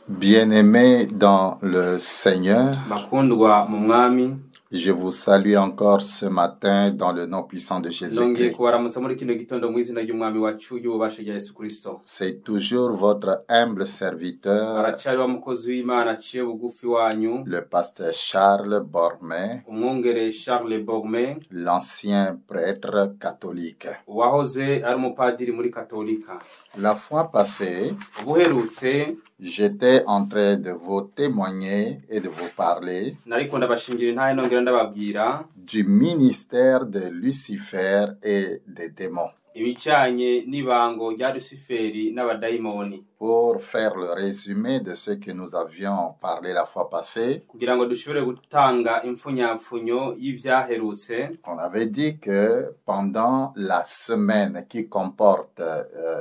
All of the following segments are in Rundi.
Bien-aimés dans le Seigneur, bakundwa mu mwami je vous salue encore ce matin dans le nom puissant de nongeye Jésus-Christ. kubaramutsa muri kino gitondo mu izina ry'umwami wacu y'ububasha rya Yesu Kristo. C'est toujours votre humble serviteur, Aracari wa mukozi w'Imana aciye bugufi wanyu, le pasteur Charles Bormet, umwungere Charles Bormet, l'ancien prêtre catholique. uwahoze ari umupadiri muri Katolika. La fois passée, Ubuherutse j'étais en train de vous témoigner et de vous parler nariko ndabashingira intahe nongera ndababwira du ministère de Lucifer et des démons. ibicanye n'ibango rya Luciferi n'abadayimoni. Pour faire le résumé de ce que nous avions parlé la fois passée, Kugira ngo dushobore gutanga imfunyapfunyo y'ivyaherutse, on avait dit que pendant la semaine qui comporte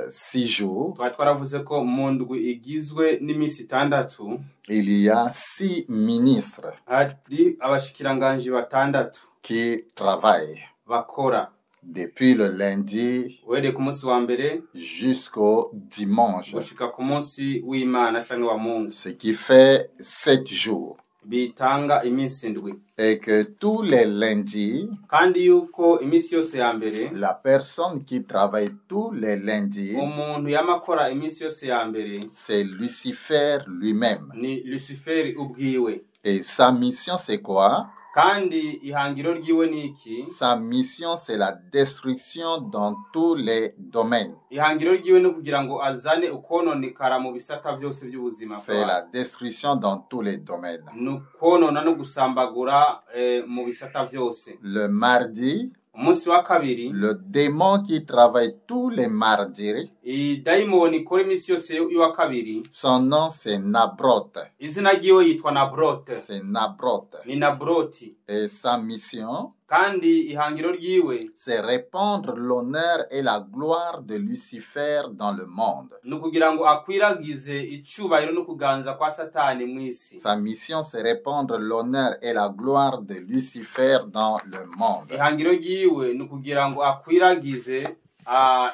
6 jours, twari twaravuze ko mu ndwi igizwe n'iminsi itandatu il y a 6 ministres hari abashikiranganji batandatu qui travaillent bakora depuis le lundi uhereye ku munsi wa mbere jusqu'au dimanche, gushika ku munsi w'Imana canke wa Mungu, ce qui fait 7 jours. bitanga iminsi ndwi, Et que tous les lundis, kandi yuko iminsi yose ya mbere la personne qui travaille tous les lundis, umuntu yamakora iminsi yose ya mbere c'est Lucifer lui-même. ni Luciferi ubwiwe. Et sa mission, c'est quoi? Kandi ihangiro ryiwe ni iki? Sa mission, c'est la destruction dans tous les domaines. Ihangiro ryiwe ni kugira ngo azane ukononekara mu bisata byose by'ubuzima. C'est la destruction dans tous les domaines. Nukonona no gusambagura mu bisata byose. Le mardi, Umunsi wa kabiri le démon qui travaille tous les mardis, idayimoni ikora iminsi yose y'uwa kabiri, son nom c'est Nabrot. izina ryiwe yitwa Nabrot. C'est Nabrot. Ni Nabroti. Et sa mission, Kandi ihangiro ryiwe c'est répandre l'honneur et la gloire de Lucifer dans le monde. nukugira ngo akwiragize icubahiro no kuganza kwa Satani mwisi. Sa mission, c'est répandre l'honneur et la gloire de Lucifer dans le monde. Ihangiro ryiwe nukugira ngo akwiragize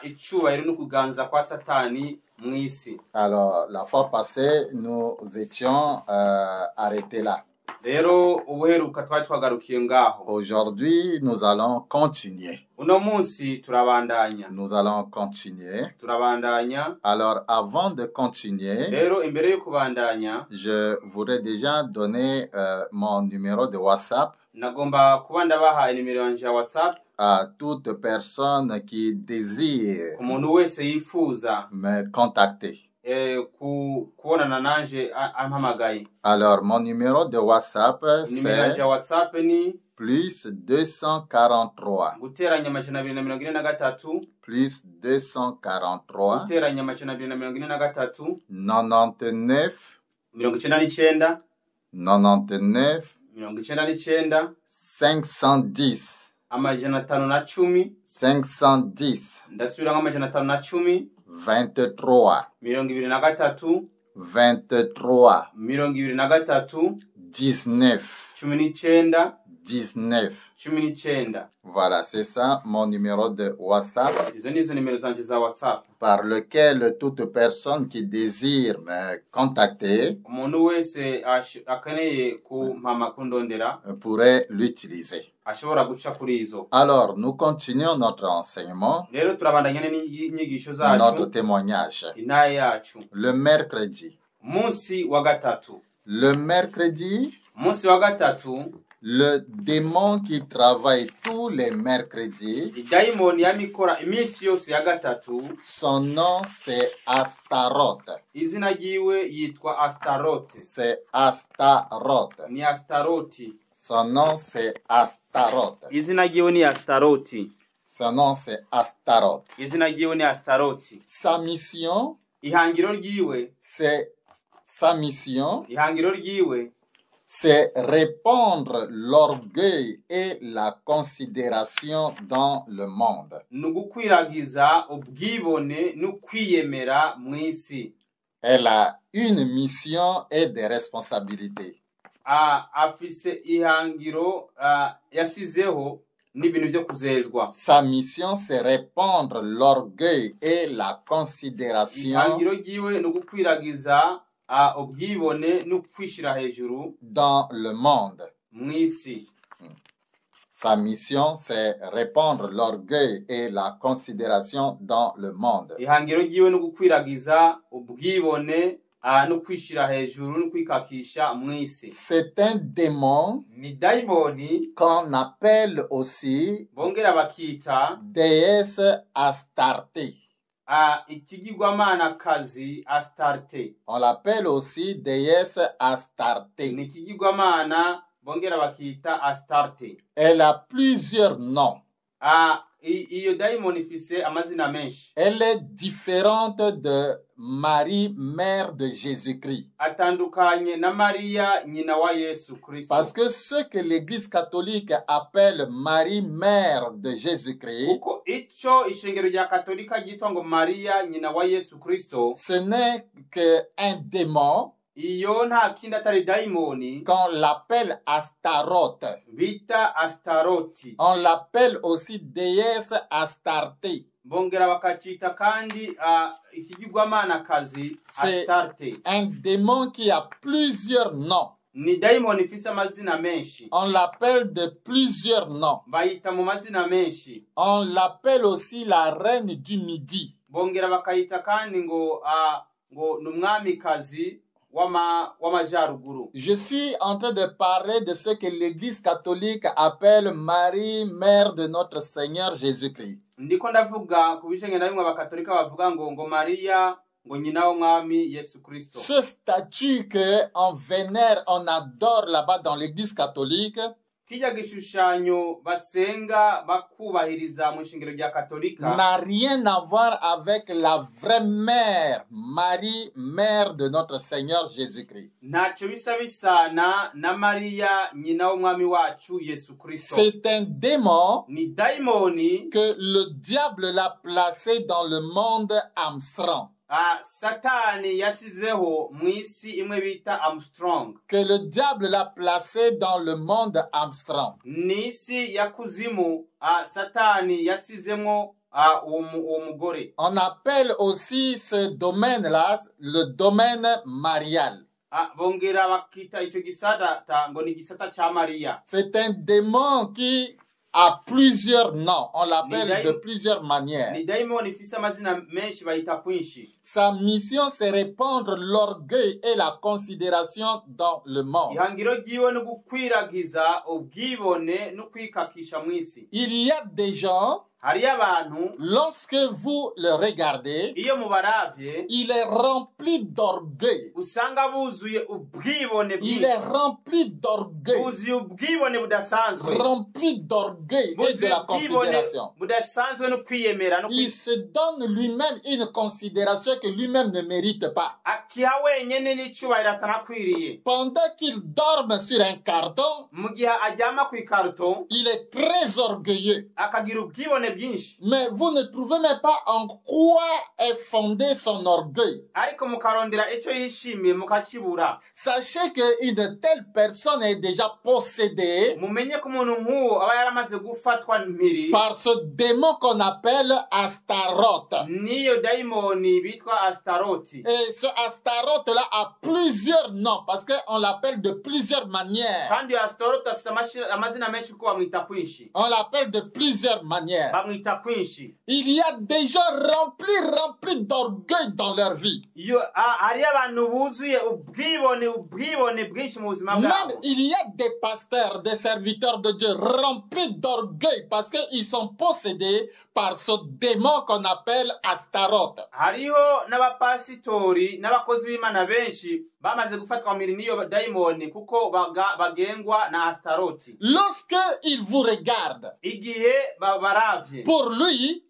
icubahiro no kuganza kwa Satani mwisi. Alors, la fois passée, nous étions arrêtés là. Rero ubuheruka twari twagarukiye ngaho. Aujourd'hui, nous allons continuer. Uno munsi turabandanya. Nous allons continuer. Turabandanya. Alors, avant de continuer, Rero imbere yo kubandanya, je voudrais déjà donner mon numéro de WhatsApp nagomba kuba ndabaha inimero yanje ya WhatsApp à toute personne qui désire ku muntu wese yifuza me contacter. kubonana nanje ampamagaye. Alors, mon numéro de WhatsApp, Nimero yanje c'est ya WhatsApp ni plus 243. guteranya amajana 243 Plus 243. guteranya amajana 243 99. 99 99. 99 510. amajana 510 510. ndasubira nk'amajana 510 23. 23 23. 23 19. 19 19. 19. Voilà, c'est ça mon numéro de WhatsApp Izo nizo nimero zanje za WhatsApp. par lequel toute personne qui désire me contacter Umuntu wese akeneye kumpama kundondera pourrait l'utiliser. ashobora guca kuri izo. Alors, nous continuons notre enseignement, Rero turabandanya n'inyigisho notre zacu témoignage. inaye yacu. Le mercredi. Munsi wa gatatu. Le mercredi, Munsi wa gatatu le démon qui travaille tous les mercredis, idayimoni yamikora iminsi yose ya gatatu, son nom c'est Astaroth. izina ryiwe yitwa Astaroth. C'est Astaroth. Ni Astaroti. Son nom c'est Astaroth. Izina ryiwe ni Astaroti. Son nom c'est Astaroth. Izina ryiwe ni Astaroti. Sa mission, Ihangiro ryiwe c'est répandre l'orgueil et la considération dans le monde. nugukwiragiza ubwibone n'ukwiyemera mwisi. Elle a une mission et des responsabilités. Afise ihangiro yasizeho n'ibintu byo kuzezwa. Sa mission, c'est répandre l'orgueil et la considération ihangiro ryiwe no gukwiragiza ubwibone no kwishira hejuru dans le monde. mwisi. Sa mission, c'est répandre l'orgueil et la considération dans le monde. Ihangiro ryiwe no gukwiragiza ubwibone no kwishira hejuru no kwikakisha mwisi. C'est un démon Ni daimoni qu'on appelle aussi bongera bakita déesse Astarté. ikigirwamana kazi Astarte. On l'appelle aussi déesse Astarté. Ni ikigirwamana bongera bakita Astarte. Elle a plusieurs noms. Iyo daimon ifise amazina menshi. Elle est différente de Marie, mère de Jésus-Christ. Atandukanye na Maria nyina wa Yesu Kristo. Parce que ce que l'Église catholique appelle Marie, mère de Jésus-Christ, uko ico ishengero rya Katolika ryitwa ngo Maria nyina wa Yesu Kristo, ce n'est qu'un démon. Iyo nta kindi atari daimoni. Qu'on l'appelle Astaroth. Bita Astaroti. On l'appelle aussi déesse Astarté. Bongera bakacita kandi ikigirwamana kazi Astarte. Un démon qui a plusieurs noms. Ni daimon ifise amazina menshi. On l'appelle de plusieurs noms. Bayita mu mazina menshi. On l'appelle aussi la reine du midi. Bongera bakayita kandi ngo numwami kazi w'amajaruguru. Je suis en train de parler de ce que l'Église catholique appelle Marie, mère de notre Seigneur Jésus-Christ. Ndiko ndavuga kubishenge na bimwe abakatolika bavuga ngo Maria ngo nyina w'umwami Yesu Kristo. Ce statut que on vénère, on adore là-bas dans l'Église catholique, kijya gishushanyo basenga bakubahiriza mu shingiro rya Katolika n'a rien à voir avec la vraie mère, Marie, mère de notre Seigneur Jésus-Christ. Ntacyo bisa bisana na Maria nyina w'umwami wacu Yesu Kristo. C'est un démon Ni daimoni que le diable l'a placé dans le monde Armstrong. Satani yasizeho mwisi imwe bita Armstrong. Que le diable l'a placé dans le monde Armstrong. Nisi ya kuzimu Satani yasizemo uwo mugore. On appelle aussi ce domaine-là le domaine marial. Bongera bakita ico gisata ngo ni gisata cha Maria. C'est un démon qui a plusieurs noms. On l'appelle de plusieurs manières. Ni daimon ifise amazina menshi bayita kwinshi. Sa mission, c'est répandre l'orgueil et la considération dans le monde. Ihangiro ryiwe no gukwiragiza ubwibone no kwikakisha mwisi. Il y a des gens, lorsque vous le regardez, il est rempli d'orgueil. Il est rempli d'orgueil. Rempli d'orgueil et de la considération. Il se donne lui-même une considération que lui-même ne mérite pas. Pendant qu'il dorme sur un carton, il est très orgueilleux. Mais vous ne trouvez même pas en quoi est fondé son orgueil. Sachez qu'une telle personne est déjà possédée par ce démon qu'on appelle Astaroth. Et ce Astaroth-là a plusieurs noms parce qu'on l'appelle de plusieurs manières. On l'appelle de plusieurs manières. Il y a des gens remplis d'orgueil dans leur vie. Même il y a des pasteurs, des serviteurs de Dieu remplis d'orgueil parce qu'ils sont possédés par ce démon qu'on appelle Astaroth. Lorsque il vous regarde, pour lui,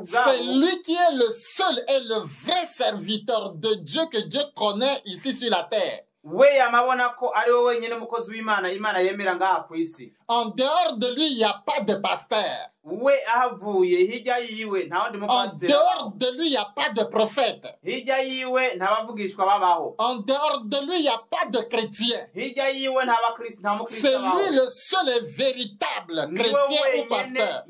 c'est lui qui est le seul et le vrai serviteur de Dieu que Dieu connaît ici sur la terre. En dehors de lui, il n'y a pas de pasteur. En dehors de lui, il n'y a pas de prophète. En dehors de lui, il n'y a pas de chrétien. C'est lui le seul et véritable chrétien ou pasteur.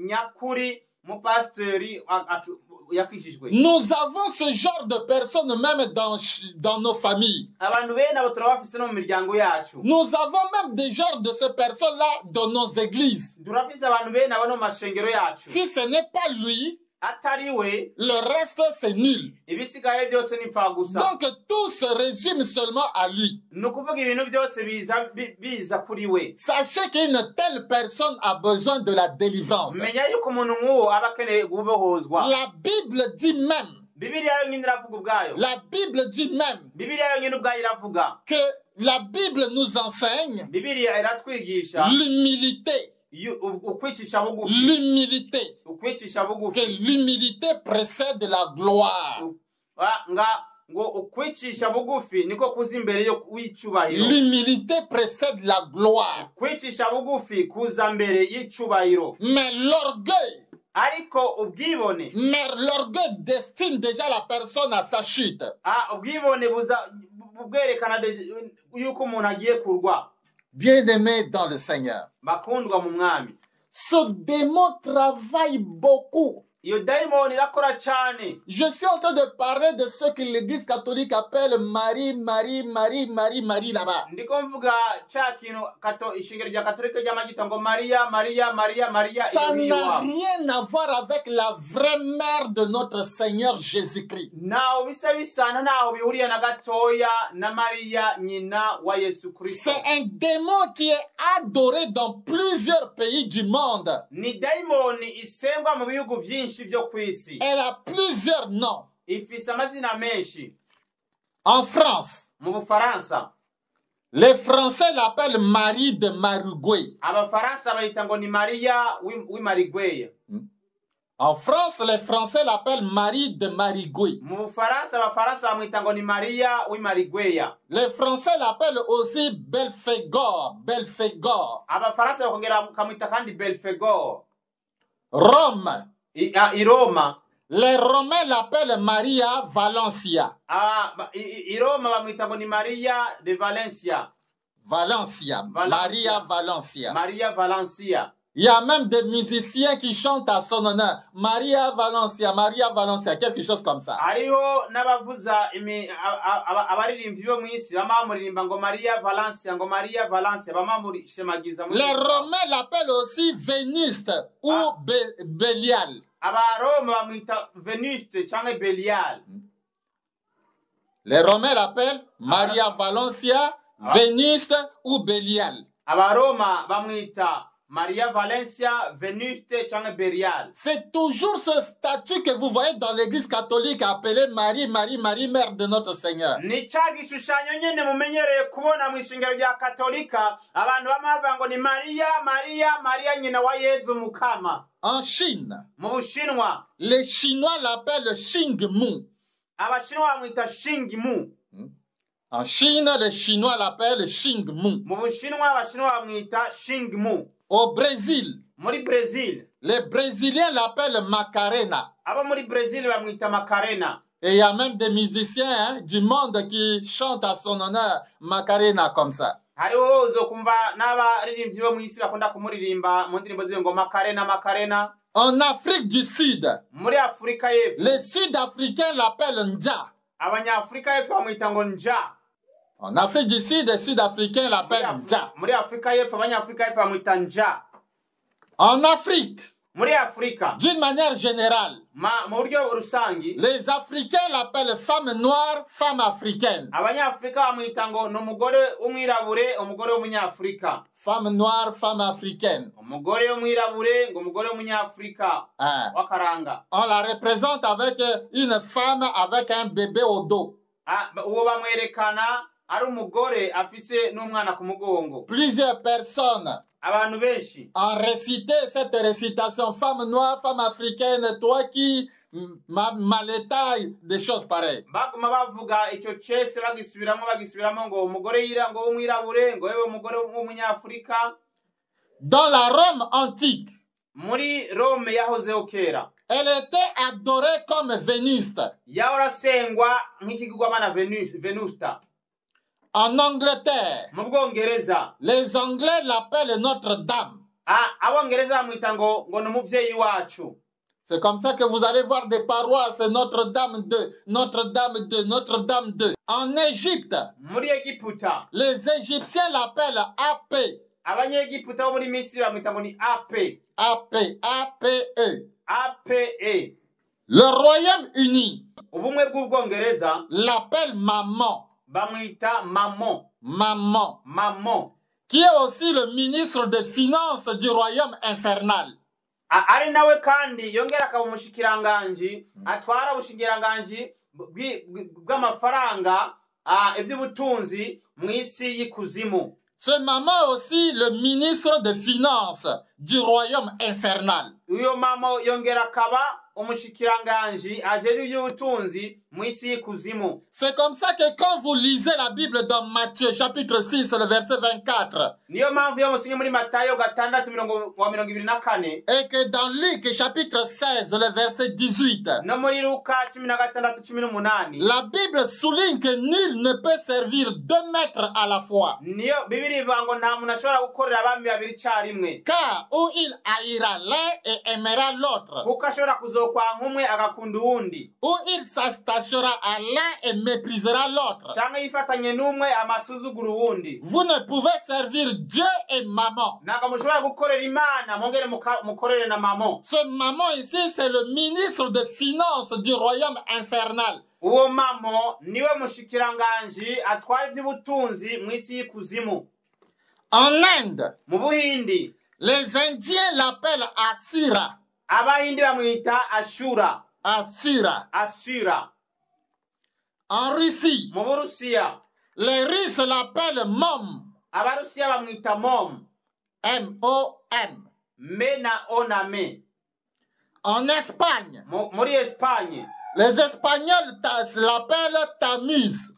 Nous avons ce genre de personnes même dans nos familles. Nous avons même des genres de ces personnes-là dans nos églises. Si ce n'est pas lui, le reste c'est nul. Donc tout se résume seulement à lui. Sachez qu'une telle personne a besoin de la délivrance. La Bible dit même, que la Bible nous enseigne l'humilité. L'humilité. Que l'humilité précède la gloire. L'humilité précède la gloire. Mais l'orgueil destine déjà la personne à sa chute. Bien-aimé dans le Seigneur, ce démon travaille beaucoup. Je suis en train de parler de ce que l'Église catholique appelle Marie là-bas. Ça n'a rien à voir avec la vraie mère de notre Seigneur Jésus-Christ. C'est un démon qui est adoré dans plusieurs pays du monde. Elle a plusieurs noms. En France, les Français l'appellent Marie de Marigoué. En France, les Français l'appellent Marie de Marigoué. Les Français l'appellent aussi Belphégor. Rome. Les Romains l'appellent Maria Valencia. Maria Valencia. Il y a même des musiciens qui chantent à son honneur. Maria Valencia, quelque chose comme ça. Les Romains l'appellent aussi Vénuste ou Bélial. Les Romains l'appellent Maria Valencia, Vénuste ou Bélial. Maria Valencia, Vénuste, Berial. C'est toujours ce statut que vous voyez dans l'église catholique appelée Marie, mère de notre Seigneur. En Chine, les Chinois l'appellent Xingmu. En Chine, les Chinois l'appellent Xingmu. Au Brésil, les Brésiliens l'appellent Macarena. Et il y a même des musiciens du monde qui chantent à son honneur Macarena comme ça. En Afrique du Sud, les Sud-Africains l'appellent Ndja. En Afrique du Sud, les Sud-Africains l'appellent Ndja. En Afrique, d'une manière générale, les Africains l'appellent femme noire, femme africaine. Femme noire, femme africaine. On la représente avec une femme avec un bébé au dos. Plusieurs personnes ont récité cette récitation. Femme noire, femme africaine, toi qui m'allétaille, des choses pareilles. Dans la Rome antique, elle était adorée comme Vénuste. En Angleterre, les Anglais l'appellent Notre-Dame. C'est comme ça que vous allez voir des paroisses Notre-Dame de, Notre-Dame de, Notre-Dame de. En Égypte, les Égyptiens l'appellent AP. AP, APE. APE. Le Royaume-Uni l'appelle maman. Maman. Maman. Qui est aussi le ministre des Finances du Royaume infernal. Ari nawe kandi yongera akaba umushikiranganji atwara ubushikiranganji bw'amafaranga ivy'ubutunzi mw'isi y'ikuzimu. Ce maman est aussi le ministre des Finances du Royaume infernal. Uyo mama yongera akaba umushikiranganji ajejwe ivy'ubutunzi mw'isi y'ikuzimu. C'est comme ça que quand vous lisez la Bible dans Matthieu chapitre 6 le verset 24 niyo mpamvu yo musinye muri Matayo 6:24 et que dans Luc chapitre 16 le verset 18 no muri Luka 16:18 la Bible souligne que nul ne peut servir deux maîtres à la fois. Niyo Bibiri ivuga ngo nta muntu ashobora gukorera abami babiri carimwe. Car ou il haïra l'un et aimera l'autre. Kuko ashobora kuzokwa nk'umwe agakunda uwundi. Ou il s'attachera à l'un et méprisera l'autre. Vous ne pouvez servir Dieu et maman. Ce maman ici, c'est le ministre des Finances du Royaume infernal. En Inde, les Indiens l'appellent Asura. Asura. En Russie, les Russes l'appellent Mom. M-O-M. En Espagne, les Espagnols l'appellent Tamuz.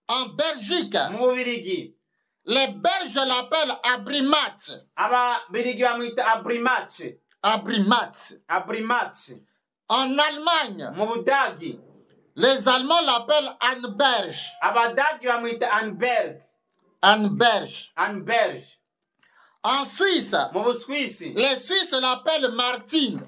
En Belgique, les Belges l'appellent Abrimatch. Abrimatch. En Allemagne, les Allemands l'appellent Anberg. Anberg. En Suisse, les Suisses l'appellent Martine.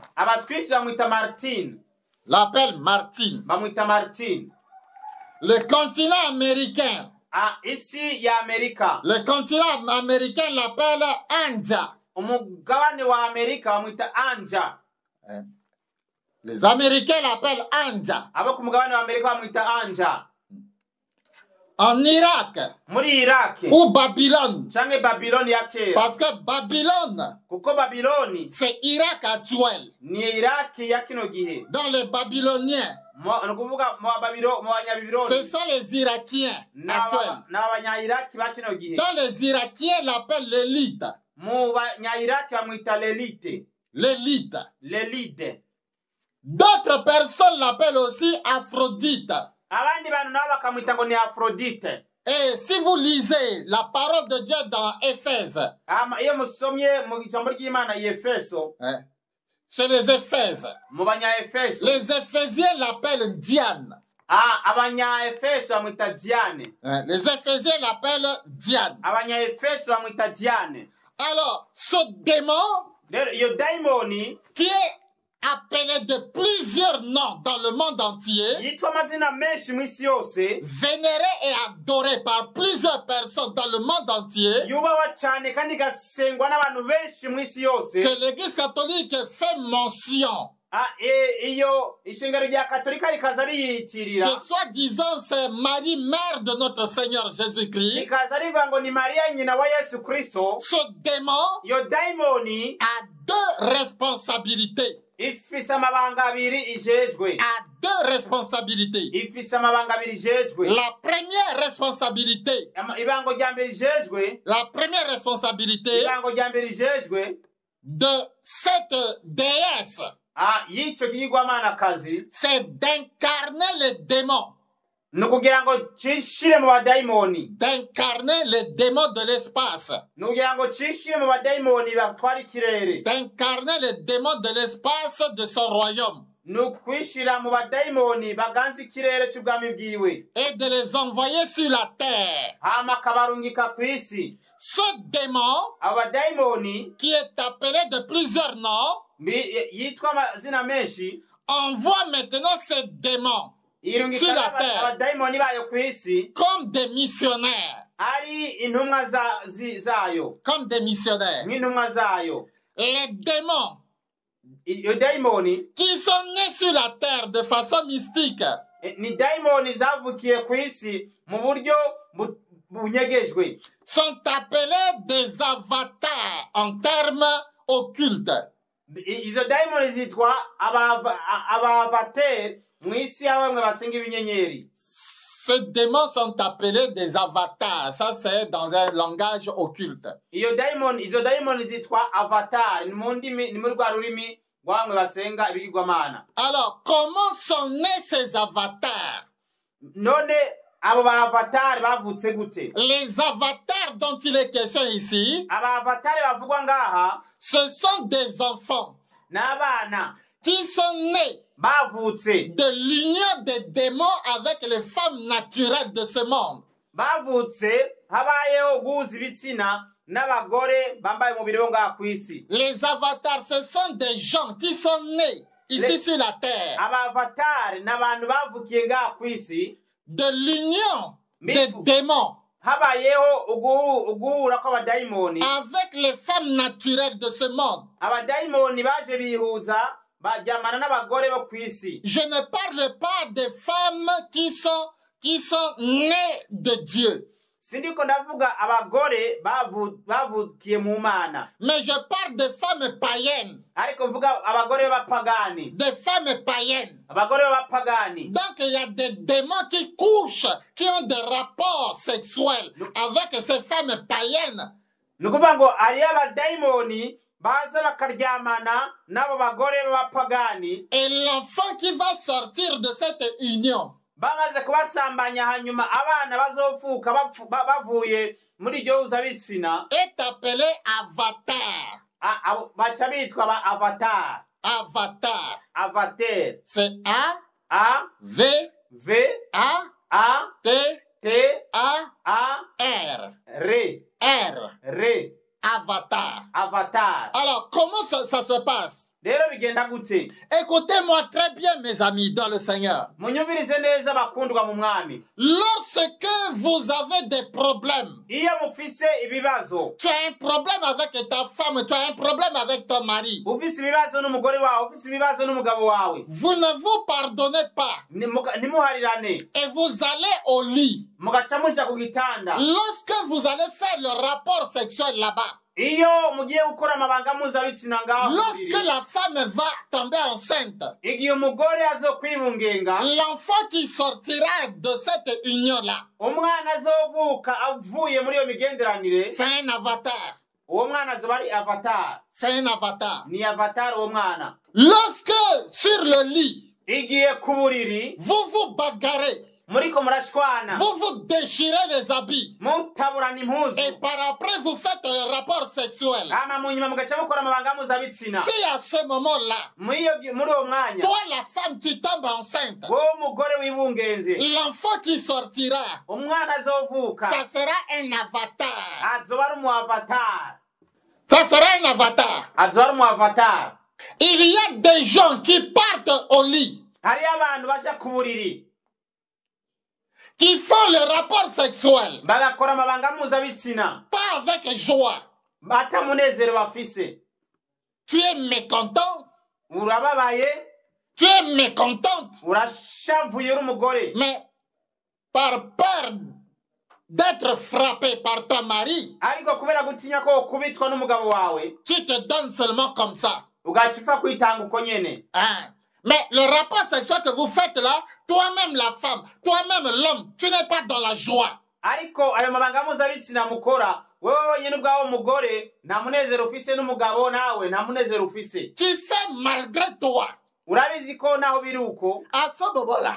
Le continent américain. Le continent américain l'appelle Anja. Les Américains l'appellent Anja. En Irak, ou Babylone, parce que Babylone, c'est Irak actuel. Dans les Babyloniens, ce sont les Irakiens actuels. Dans les Irakiens, l'appellent l'élite. L'élite. D'autres personnes l'appellent aussi Aphrodite. Et si vous lisez la parole de Dieu dans Éphèse, chez les Éphèses, les Éphésiens l'appellent Diane. Les Éphésiens l'appellent Diane. Alors, ce démon qui est appelé de plusieurs noms dans le monde entier, vénéré et adoré par plusieurs personnes dans le monde entier, que l'Église catholique fait mention, que soi-disant c'est Marie, mère de notre Seigneur Jésus-Christ, ce démon a deux responsabilités. A deux responsabilités. La première responsabilité de cette déesse, c'est d'incarner les démons. D'incarner les démons de l'espace. D'incarner les démons de l'espace de son royaume. Et de les envoyer sur la terre. Ce démon, qui est appelé de plusieurs noms, envoie maintenant ces démons sur la terre comme des missionnaires. Comme des missionnaires. Les démons qui sont nés sur la terre de façon mystique sont appelés des avatars en termes occultes. Ces démons sont appelés des avatars. Ça, c'est dans un langage occulte. Alors, comment sont nés ces avatars? Les avatars dont il est question ici, ce sont des enfants qui sont nés de l'union des démons avec les femmes naturelles de ce monde. Les avatars, ce sont des gens qui sont nés ici sur la terre de l'union des démons avec les femmes naturelles de ce monde. Je ne parle pas des femmes qui sont nées de Dieu. Mais je parle des femmes païennes. Des femmes païennes. Donc il y a des démons qui couchent, qui ont des rapports sexuels avec ces femmes païennes. Et l'enfant qui va sortir de cette union est appelé avatar. Avatar. C'est A-V-A-T-A-R. Avatar. Alors, comment ça se passe? Écoutez-moi très bien, mes amis, dans le Seigneur. Lorsque vous avez des problèmes, tu as un problème avec ta femme, tu as un problème avec ton mari, vous ne vous pardonnez pas et vous allez au lit. Lorsque vous allez faire le rapport sexuel là-bas, lorsque la femme va tomber enceinte, l'enfant qui sortira de cette union-là, c'est un avatar. C'est un avatar. Lorsque sur le lit, vous vous bagarrez, vous vous déchirez les habits et par après vous faites un rapport sexuel. Si à ce moment-là, toi la femme tu tombes enceinte, l'enfant qui sortira, ça sera un avatar. Ça sera un avatar. Il y a des gens qui partent au lit, qui font le rapport sexuel, pas avec joie. Tu es mécontent. Tu es mécontente. Mais par peur d'être frappé par ton mari, tu te donnes seulement comme ça. Mais le rapport sexuel que vous faites là, toi-même la femme, toi-même l'homme, tu n'es pas dans la joie. Tu fais malgré toi. À ce moment-là,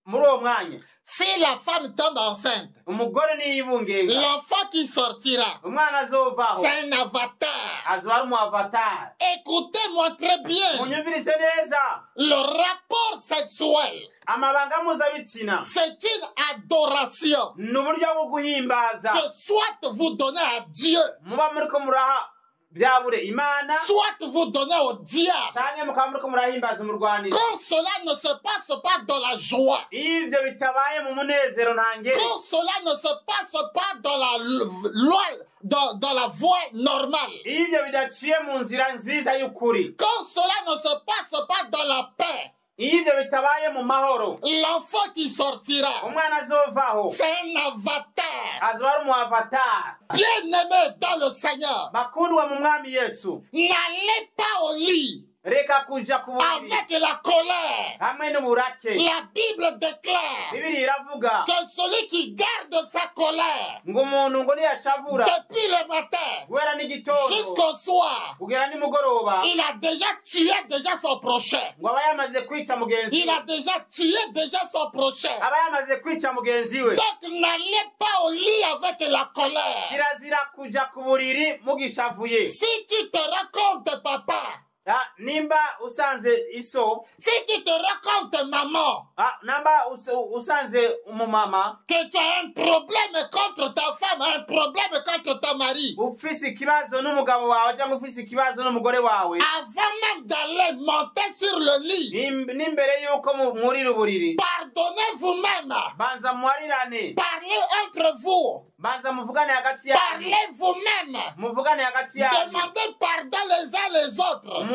muri uwo mwanya si la femme tombe enceinte, umugore niyibungenga l'enfant qui sortira, umwana azovaho c'est un avatar. azoba ari umu avatar. Écoutez-moi très bien. munyumvirize neza, Le rapport sexuel, amabanga mpuzabitsina c'est une adoration ni uburyo bwo guhimbaza que soit vous donnez à Dieu, muba muriko muraha byabure Imana, soit vous donnez au diable. canke mukaba muriko murahimbaza umurwanira. Quand cela ne se passe pas dans la joie, iyo ivyo bitabaye mu munezero ntangere, quand cela ne se passe pas dans la loi, dans la voie normale, iyo ivyo bidaciye mu nzira nziza y'ukuri, quand cela ne se passe pas dans la paix, iyo ivyo bitabaye mu mahoro, l'enfant qui sortira, umwana azovaho c'est un avatar. azoba ari umu avatar. Bien-aimé dans le Seigneur, bakundwa mu mwami Yesu, n'allez pas au lit reka kuja ku buriri avec la colère. hamwe n'uburake. La Bible déclare Bibiliya iravuga que celui qui garde sa colère ngo umuntu ngo niyashavura depuis le matin guhera n'igitondo jusqu'au soir, kugera nimugoroba, il a déjà tué son prochain. ngo aba yamaze kwica mugenzi Il we, a déjà tué son prochain. aba yamaze kwica mugenzi we. Donc n'allez pas au lit avec la colère. kirazira kuja ku buriri mugishavuye. Si tu te rends compte, papa, nimba usanze iso, si tu te rends compte, maman, namba usanze umumama, que tu as un problème contre ta femme, un problème contre ton mari, ufise ikibazo n'umugabo wawe cyangwa ufise ikibazo n'umugore wawe, avant même d'aller monter sur le lit, n'imbere yuko mwurira uburiri, pardonnez vous-même, banza muharirane, parlez entre vous, banza muvugane hagati yanyu, parlez vous-même, muvugane hagati yanyu, demandez pardon les uns les autres.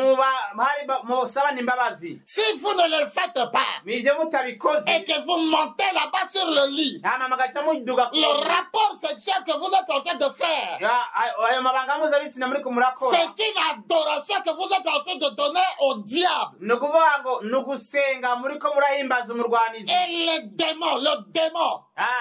musabane imbabazi. Si vous ne le faites pas mije mutabikoze et que vous montez là-bas sur le lit, hama magaca muduga le rapport sexuel que vous êtes en train de faire, ayo mabanga mpuzabitsina muriko murakora, c'est une adoration que vous êtes en train de donner au diable. ni ukuvuga ngo ni ugusenga muriko murahimbaza umurwanizi. Et le démon,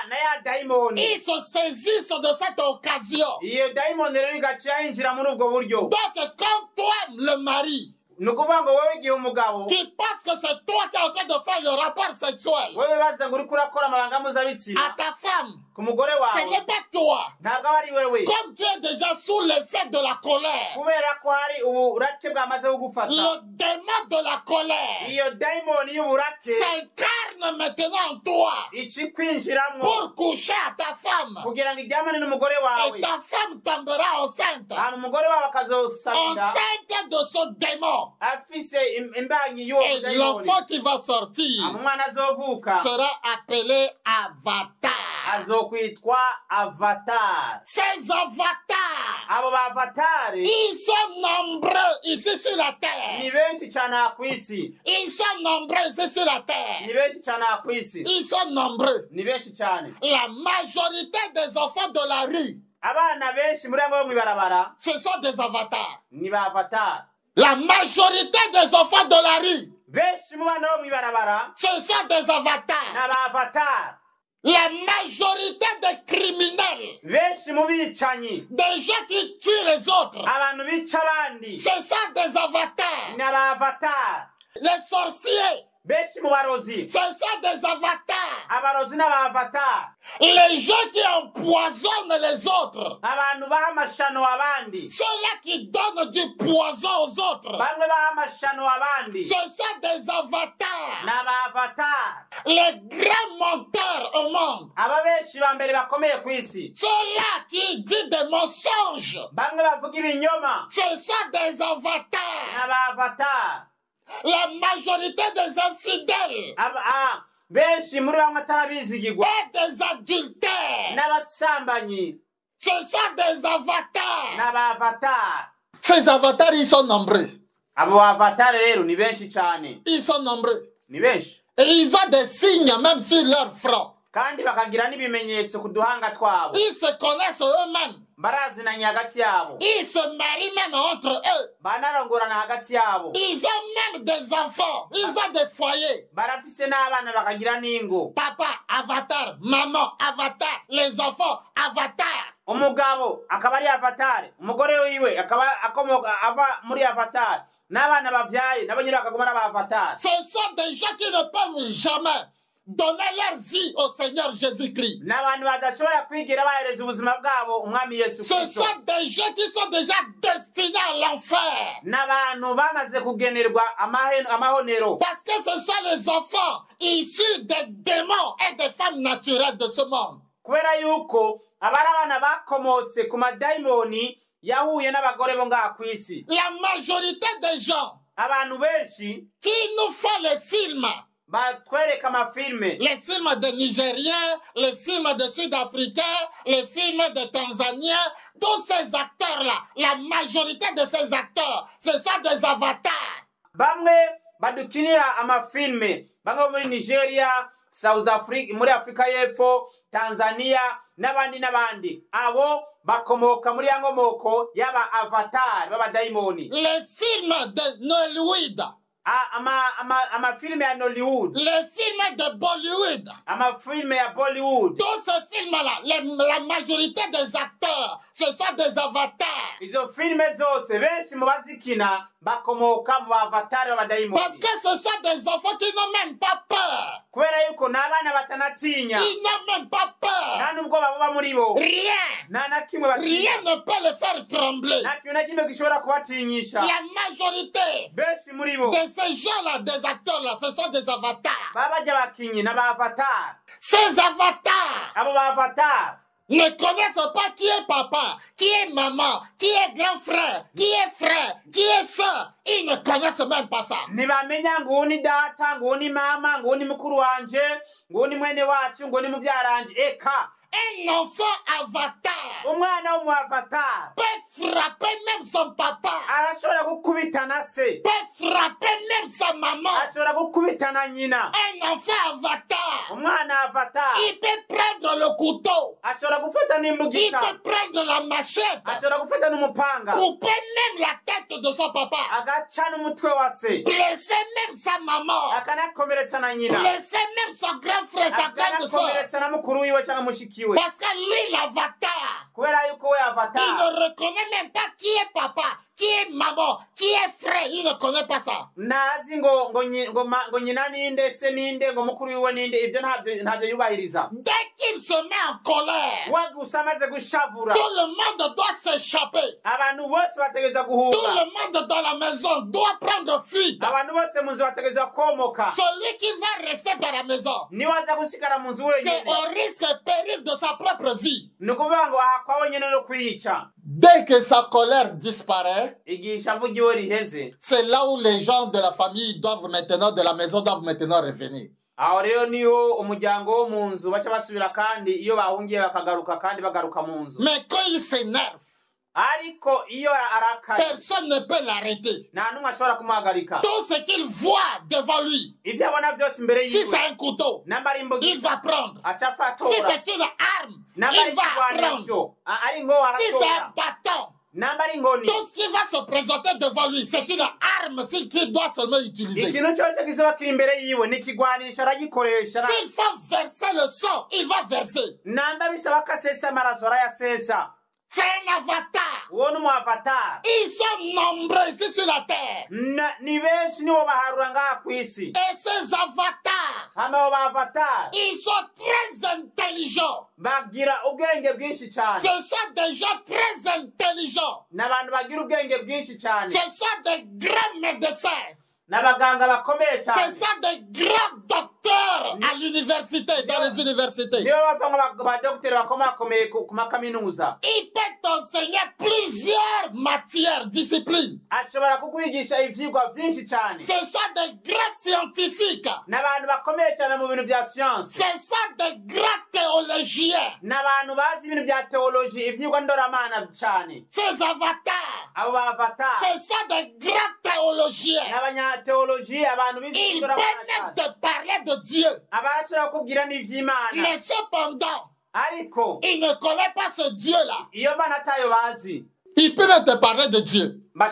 na ya dayimoni, ils se saisissent de cette occasion. iyo dayimoni rero igaca yinjira muri ubwo buryo. Donc quand toi, le mari, ni ukuvuga ngo wowe igihe umugabo, tu penses que c'est toi qui es en train de faire le rapport sexuel wewe baza ngo uriko urakora amabanga mpuzabitsina à ta femme, ku mugore ce wawe, n'est pas toi. ntabwo aba ari wewe, Comme tu es déjà sous l'effet de la colère, kubera ko hari uburake bwamaze kugufata. le démon de la colère iyo dayimoni y'uburake s'incarne maintenant en toi ikikwinjiramwo pour coucher à ta femme. kugira ngo iryamane n'umugore wawe, Et ta femme tombera enceinte. hama umugore wawe akazosabira Enceinte de ce démon. afise imbanyi y'uwo Et dayimoni. l'enfant qui va sortir umwana azovuka sera appelé avatar. azokwitwa avatar. Ces avatars, abo bavatari ils sont nombreux ici sur la ni terre. benshi cyane aha ku isi, Ils sont nombreux ici sur la ni terre. benshi cyane aha ku isi, Ils sont nombreux. ni benshi cyane. La majorité des enfants de la rue, abana benshi muri abo bo mw'ibarabara ce sont des avatars. ni ba avatar. La majorité des enfants de la rue, benshi mu bana bo mw'ibarabara ce sont des avatars. ni aba avatar. La majorité des criminels, benshi mu bicanyi, des gens qui tuent les autres, abantu bica abandi ce sont des avatars. ni aba avatar. Les sorciers, benshi mu barozi, ce sont des avatars. abarozi n'aba avatar. Les gens qui empoisonnent les autres, abantu baha amashano abandi, ceux-là qui donnent du poison aux autres, bamwe baha amashano abandi ce sont des avatars. ni aba avatar. Les grands menteurs au monde, aba benshi ba mbere bakomeye ku isi, ceux-là qui disent des mensonges, bamwe bavuga ibinyoma ce sont des ni avatars. aba avatar. La majorité des infidèles benshi muri bamwe atarabizigirwa et des adultères, n'abasambanyi ce sont des avatars. n'aba avatar. Ces avatars, ils sont nombreux. abo avatar rero ni benshi cyane, Ils sont nombreux. ni benshi, Et ils ont des signes même sur leur front. kandi bakagira n'ibimenyetso ku duhanga twabo. Ils se connaissent eux-mêmes. barazinanye hagati yabo, Ils se marient même entre eux. banarongorana hagati yabo, Ils ont même des enfants. Ils ont des foyers. barafise n'abana bakagira n'ingo. Papa, avatar. Maman, avatar. Les enfants, avatar. umugabo akaba ari avatar, umugore wiwe akaba akomoka ava muri avatar, n'abana bavyaye nabo nyine bakaguma n'aba avatar. Ce sont des gens qui ne peuvent jamais donner leur vie au Seigneur Jésus-Christ. Ce sont des gens qui sont déjà destinés à l'enfer. Parce que ce sont les enfants issus des démons et des femmes naturelles de ce monde. La majorité des gens qui nous font les films, les films de Nigériens, les films de Sud-Africains, les films de Tanzaniens, tous ces acteurs-là, la majorité de ces acteurs, ce sont des avatars. Badukinira amafilme bamwe muri Nigeria, South Africa, muri Afrika y'Epfo, Tanzania n'abandi abo bakomoka muri yangomoko yaba avatar baba daimoni. Les films de Nollywood, amafilme ya Nollywood, les films de Bollywood, amafilme ya Bollywood, tous ces films-là, la majorité des acteurs, ce sont des avatars. Izo filme zose benshi mu bazikina bakomoka mu avatar baba daimoni. Parce que ce sont des enfants qui n'ont même pas peur. Kubera yuko n'abana batanatinya. Ils n'ont même pas peur. Nta nubwo baba muri bo. Rien. Rien ne peut les faire trembler. La majorité de ces gens-là, des acteurs-là, ce sont des avatars. Ces avatars ne connaissent pas qui est papa, qui est maman, qui est grand frère, qui est frère, qui est soeur. Ils ne connaissent même pas ça. Un enfant avatar peut frapper même son papa, peut frapper même sa maman. Un enfant avatar, il peut prendre le couteau, il peut prendre la machette, couper même la tête de son papa, blesser même sa maman, blesser même son grand frère, sa grande soeur. Parce que lui, l'avatar, il ne reconnaît même pas qui est papa, qui est maman, qui est frère, il ne connaît pas ça. Dès qu'il se met en colère, tout le monde doit s'échapper. Tout le monde dans la maison doit prendre fuite. Celui qui va rester dans la maison, c'est au risque et péril de sa propre vie. Dès que sa colère disparaît, c'est là où les gens de la famille doivent maintenant, de la maison, doivent maintenant revenir. Mais quand il s'énerve, personne ne peut l'arrêter. Tout ce qu'il voit devant lui, si c'est un couteau, il va prendre. Si c'est une arme, il va prendre. Si c'est un bâton, tout ce qui va se présenter devant lui, c'est une arme qu'il doit seulement utiliser. S'il faut verser le sang, il va verser. C'est un avatar. Ils sont nombreux ici sur la terre. Et ces avatars, ils sont très intelligents. Ce sont des gens très intelligents. Ce sont des grands médecins. Ce sont des grands docteurs à l'université, dans les universités. Il peut t'enseigner plusieurs matières, disciplines. Ce sont des grands scientifiques. Ce sont des grands théologiens. Ces avatars, ce sont des grands théologiens. Ils peuvent même te parler de Dieu. Mais cependant, il ne connaît pas ce Dieu-là. Il peut même te parler de Dieu. Mais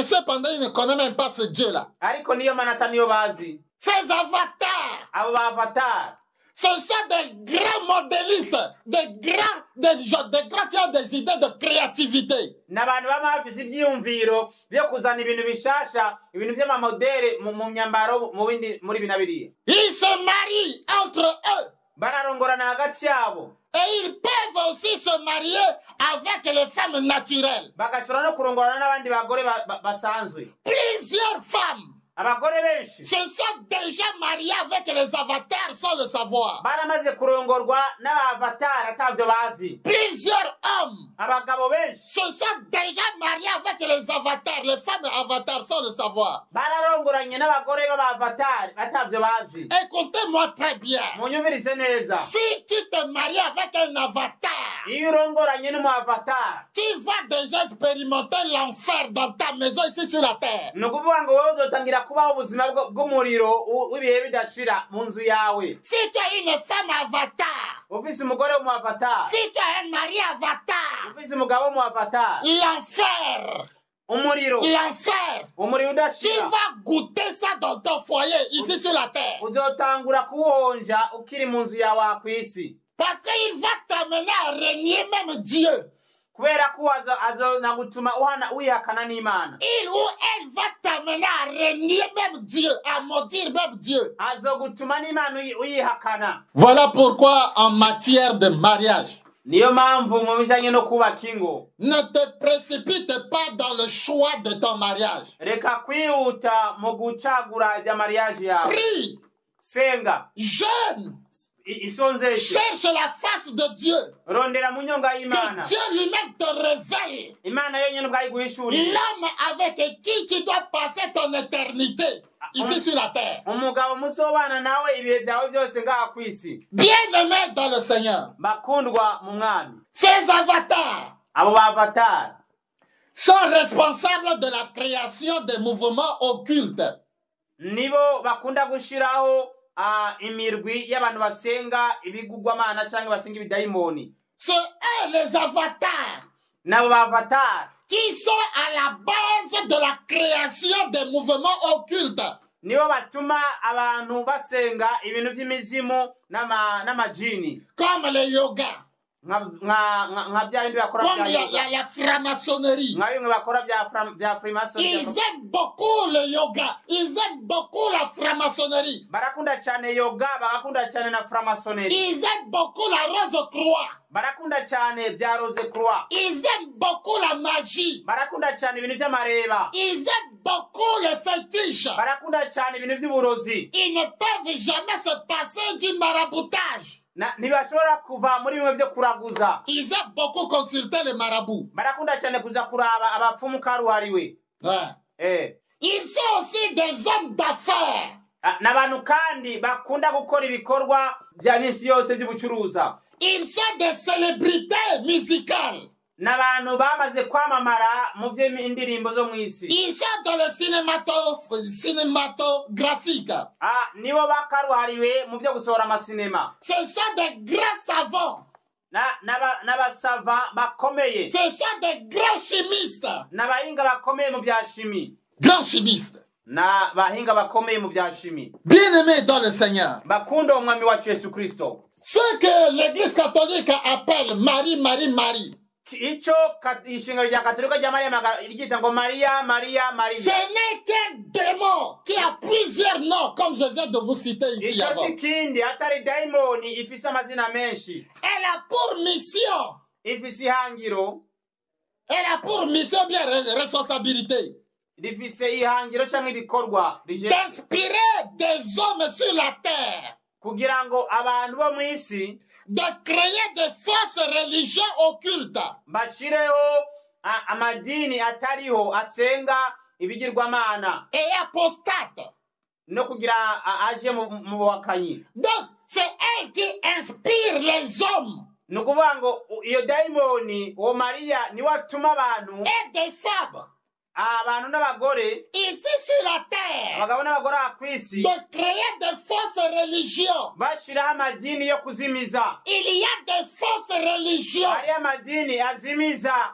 cependant, il ne connaît même pas ce Dieu-là. Ces avatars, Ce sont des grands modélistes, des grands qui ont des idées de créativité. N'abantu b'amafisi ivyiyumviro byo kuzana ibintu bishasha, ibintu by'amamodere mu myambaro muri binabiriye. Ils se marient entre eux. Bararongorana hagati yabo. Et ils peuvent aussi se marier avec les femmes naturelles. Bagashobora no kurongorana n'abandi bagore basanzwe. Plusieurs femmes se sont déjà mariés avec les avatars sans le savoir. Plusieurs hommes se sont déjà mariés avec les avatars, les femmes avatars sans le savoir. Écoutez-moi très bien. Si tu te maries avec un avatar, tu vas déjà expérimenter l'enfer dans ta maison ici sur la terre. kubaho ubuzima bw'umuriro w'ibihe bidashira mu nzu yawe. Si tu as une femme avatar, ufise umugore w'umu avatar, si tu as un mari avatar, ufise umugabo w'umu avatar, l'enfer, umuriro, l'enfer, umuriro udashira, tu vas goûter ça dans ton foyer ici sur la terre. Uzotangura kuwonja ukiri mu nzu yawe kw'isi. Parce qu'il va t'amener à régner même Dieu. Il ou elle va t'amener à régner même Dieu, à maudire même Dieu. Voilà pourquoi en matière de mariage, ne te précipite pas dans le choix de ton mariage. Prie, jeûne, cherche la face de Dieu. Que Dieu lui-même te révèle l'homme avec qui tu dois passer ton éternité ici sur la terre. Bien-aimés dans le Seigneur, ces avatars sont responsables de la création des mouvements occultes. Imirwi y'abantu basenga ibigugwamana cyangwa basenga ibidaimoni. Ce sont les avatars nabo bavatar qui sont à la base de la création des mouvements occultes. Nibo batuma abantu basenga ibintu by'imizimu n'amajini, comme le yoga, comme la franc-maçonnerie. Ils aiment beaucoup le yoga, ils aiment beaucoup la franc-maçonnerie. Ils aiment beaucoup la rose-croix. Ils aiment beaucoup la magie. Ils aiment beaucoup les fétiches. Ils ne peuvent jamais se passer du maraboutage. Ils aiment beaucoup consulter les marabouts. Ouais. Ils sont aussi des hommes d'affaires. Ils sont des célébrités musicales. Ils sont dans le cinématographique. Ce sont des grands savants. Ce sont des grands chimistes. Grands chimistes. Bien-aimés dans le Seigneur, ce que l'Église catholique appelle Marie, Marie, Marie, ce n'est qu'un démon qui a plusieurs noms, comme je viens de vous citer ici avant. Elle a pour mission, bien responsabilité, d'inspirer des hommes sur la terre, de créer des fausses religions occultes, et apostates. Donc, c'est elle qui inspire les hommes et des femmes ici sur la terre, de créer des fausses religions. Il y a des fausses religions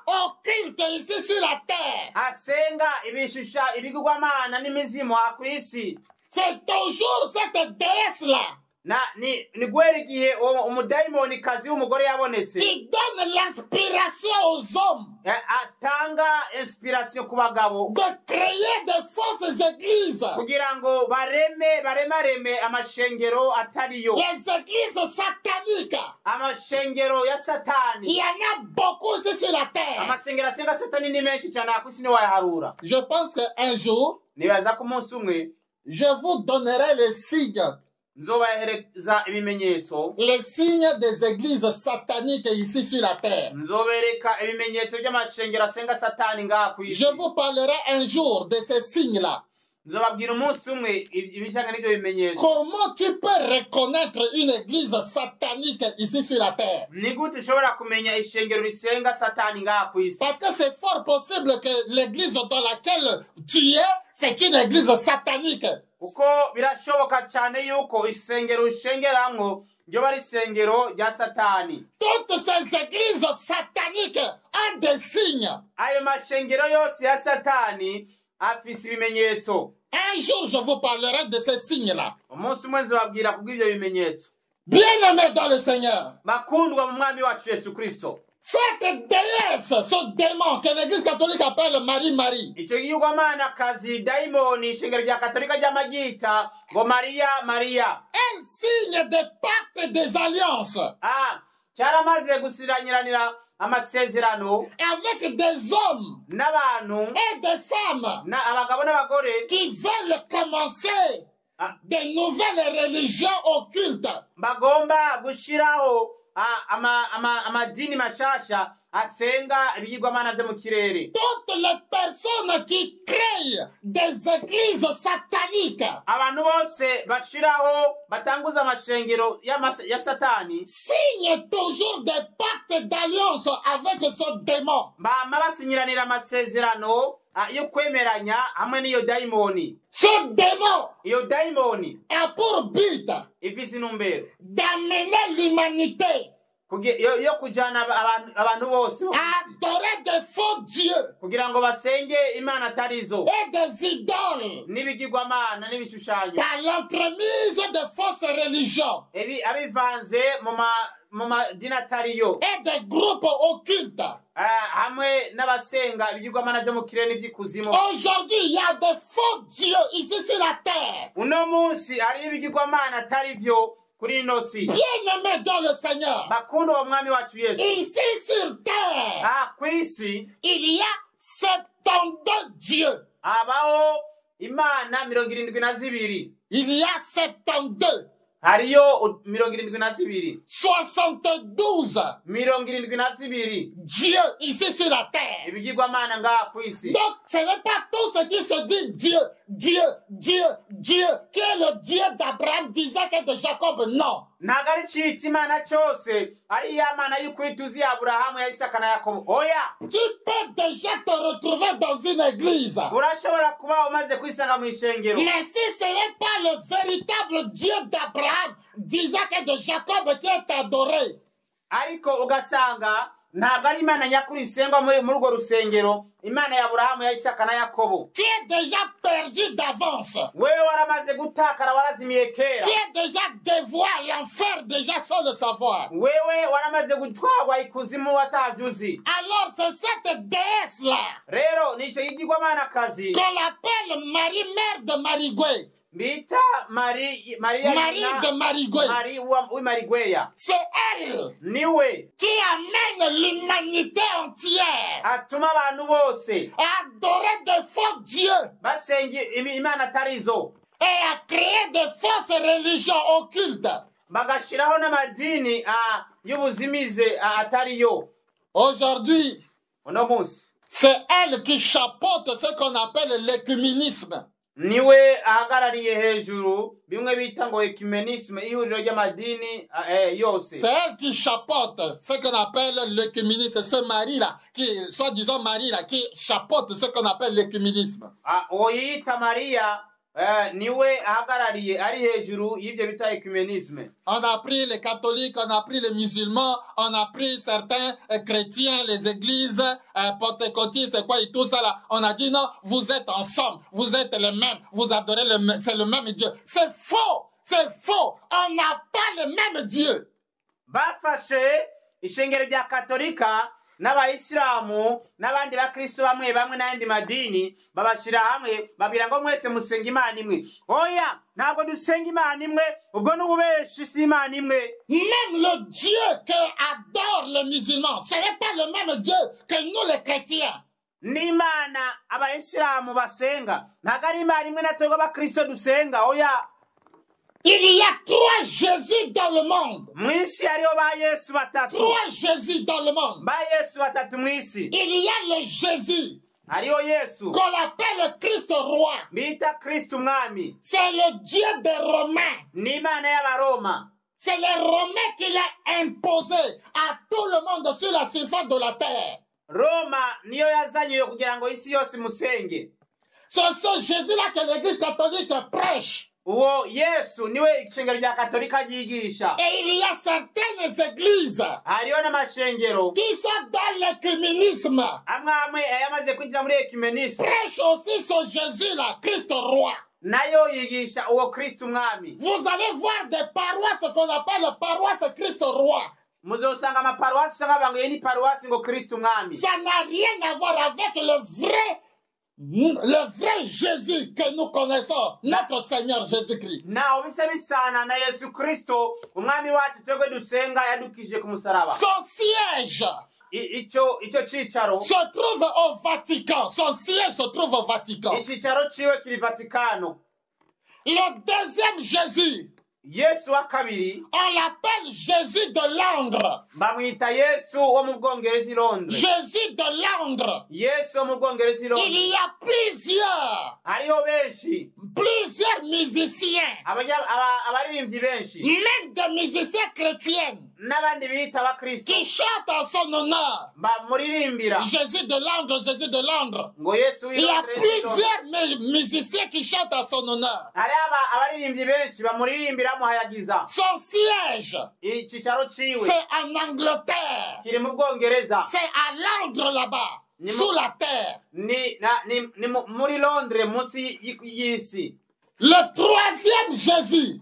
occultes ici sur la terre. C'est toujours cette déesse-là Qui donne l'inspiration aux hommes de créer des fausses églises. Les églises sataniques. Il y en a beaucoup aussi sur la terre. Je pense qu'un jour, je vous donnerai les signes. Les signes des églises sataniques ici sur la terre. Je vous parlerai un jour de ces signes-là. Comment tu peux reconnaître une église satanique ici sur la terre? Parce que c'est fort possible que l'église dans laquelle tu es, c'est une église satanique. Uko birashoboka cyane yuko isengero ushengeramwo ryo bari isengero rya Satani. Toutes ces églises sataniques ont des signes. Ayo mashengero yose ya Satani afise ibimenyetso. Un jour je vous parlerai de ces signes-là. Umunsi umwe nzobabwira kubw'ivyo bimenyetso. Bien-aimés dans le Seigneur. Bakundwa mu mwami wacu Yesu Kristo. Cette déesse, ce démon que l'église catholique appelle Marie-Marie. Elle signe des pactes et des alliances. Avec des hommes et des femmes qui veulent commencer de nouvelles religions occultes. Amadini mashasha asenga ibigirwamana byo mu kirere. Toutes les personnes qui créent des églises sataniques, abantu bose bashiraho batanguza amashengero ya Satani, signent toujours des pactes d'alliance avec ce démon. Bama basinyiranira amasezerano yo kwemeranya hamwe n'iyo daimoni. Ce démon, iyo daimoni a pour but ifise intumbero d'amener l'humanité yo kujana abantu bose adorer des faux dieux kugira ngo basenge imana atarizo et des idoles n'ibigirwamana n'ibishushanyo par l'entremise de fausses religions abivanze mu madini atariyo et des groupes occultes. Hamwe n'abasenga ibigirwamana byo mu kirere n'ivy'ikuzimu. Aujourd'hui, il y a des faux dieux ici sur la terre. Uno munsi ari ibigirwamana atari vyo kuri ino si. Bien-aimés dans le Seigneur. Bakundwa wa mwami wacu Yesu. Ici sur terre, kw'isi il y a 72 dieux. Abaho imana 72. Il y a 72. Hariyo 72. 72. 72. Dieu ici sur la terre. Ibigirwamana ngaha kw'isi. Donc, ce n'est pas tout ce qui se dit Dieu, Dieu, Dieu, Dieu, qui est le Dieu d'Abraham, d'Isaac et de Jacob. Non. Nagari chiti imana chose ari ya mana y'ukuri tuzi Abrahamu ya Isaka na Yakobo. Oya, tu peux déjà te retrouver dans une église. Urashobora kuba umaze kwisanga mu ishengero. Mais si ce n'est pas le véritable Dieu d'Abraham, d'Isaac et de Jacob qui est adoré, ariko ugasanga ntabwo ari imana nyakuri isengwa muri urwo rusengero, imana ya Abrahamu ya Isaka na Yakobo, tu es déjà perdu d'avance. Wewe waramaze gutakara, warazimiye kera. Tu es déjà dévoué à l'enfer déjà sans le savoir. Wewe waramaze gutwarwa ikuzimu watavyuzi. Alors c'est cette déesse là rero nico yigirwamanakazi qu'on appelle Marie, mère de Marigwe. Bita Marie de Marigwe. Marigweya. C'est elle niwe qui amène l'humanité entière atuma abantu bose à adorer des faux dieux basenga imana atarizo et à créer des fausses religions occultes. Bagashiraho n'amadini y'ubuzimize atariyo. Aujourd'hui, c'est elle qui chapeaute ce qu'on appelle l'écuménisme. Niwe ahagarariye hejuru bimwe bita ngo ecumenisme, ihuriro ry'amadini yose. C'est elle qui chapeaute ce qu'on appelle l'écuménisme. Ce mari-là, qui, soi-disant mari-là, qui chapeaute ce qu'on appelle l'écuménisme. Oyita Maria niwe ahagarariye ari hejuru y'ivyo bita ecumenisme. On a pris les catholiques, on a pris les musulmans, on a pris certains chrétiens, les églises pentecôtistes, quoi et tout ça là. On a dit non, vous êtes ensemble, vous êtes les mêmes, vous adorez c'est le même Dieu. C'est faux. C'est faux. On n'a pas le même Dieu. Bafashe ishengero rya Katolika n'abayisilamu n'abandi bakristo bamwe bamwe n'andi madini babashira hamwe babira ngo mwese musenga Imana imwe. Oya, ntabwo dusenga Imana imwe, ubwo n'ububeshi si Imana imwe. Même le Dieu que adorent les musulmans, ce n'est pas le même Dieu que nous les chrétiens. N'Imana abayisilamu basenga ntabwo ari Imana imwe na twebwe abakristo dusenga. Oya, il y a 3 Jésus dans le monde. Mwisi hariho ba Yesu batatu. 3 Jésus dans le monde. Ba Yesu batatu mwisi. Il y a le Jésus Hariho Yesu qu'on appelle le Christ roi. bita Kristo umwami. C'est le Dieu des Romains. Ni Imana y'Abaroma. C'est les Romains qui l'ont imposé à tout le monde sur la surface de la terre. Roma niyo yazanywe kugira ngo isi yose musenge. C'est ce Jésus-là que l'Église catholique prêche. Uwo Yesu niwe ishengero rya Katolika ryigisha. Et il y a certaines églises Hariho n'amashengero qui sont dans l'écuménisme. amwe amwe yamaze kwinjira muri ekumenisme. Prêche aussi ce Jésus-là, Christ roi. Nayo yigisha uwo Kristo umwami. Vous allez voir des paroisses qu'on appelle les paroisses Christ roi. Muzosanga amaparuwasi usanga banguye ni paruwasi ngo Kristo umwami. Ça n'a rien à voir avec le vrai Jésus que nous connaissons, notre Seigneur Jésus-Christ. Naho bisa bisana na Yesu Kristo umwami wacu twebwe dusenga yadukije ku musaraba. Son siège Ico cicaro se trouve au Vatican. Son siège se trouve au Vatican. icicaro ciwe kiri Vatikano. Le deuxième Jésus, Yesu wa kabiri on l'appelle Jésus de Londres. bamwita Yesu wo mu Bwongereza i Londres. Jésus de Londres. Yesu wo mu Bwongereza i Londres. Il y a Hariho benshi plusieurs musiciens, abaririmbyi benshi même des musiciens chrétiens, n'abandi bita abakristo qui chantent en son honneur. bamuririmbira Jésus de Londres, Jésus de Londres. ngo Yesu Il y a plusieurs musiciens qui chantent en son honneur. hari abaririmbyi benshi bamuririmbira muhayagiza. Son siège, Icicaro ciwe c'est en Angleterre. kiri mu Bwongereza. C'est à Londres là-bas, sous la terre. Ni muri Londres munsi y'isi. Le troisième Jésus,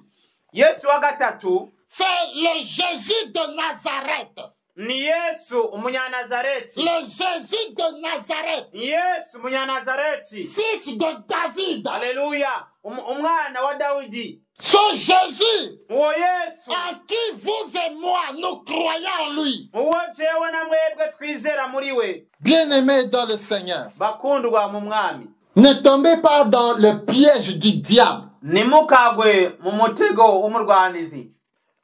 Yesu wa gatatu c'est le Jésus de Nazareth. ni Yesu umunyanazareti. Le Jésus de Nazareth, Yesu umunyanazareti. fils de David. Haleluya, umwana wa Dawidi. Ce Jésus Uwo Yesu en qui vous et moi nous croyons en lui. uwo jewe na mwebwe twizera muri we. Bien-aimés dans le Seigneur, Bakundwa mu mwami, ne tombez pas dans le piège du diable. nimukagwe mu mutego w'umurwanizi.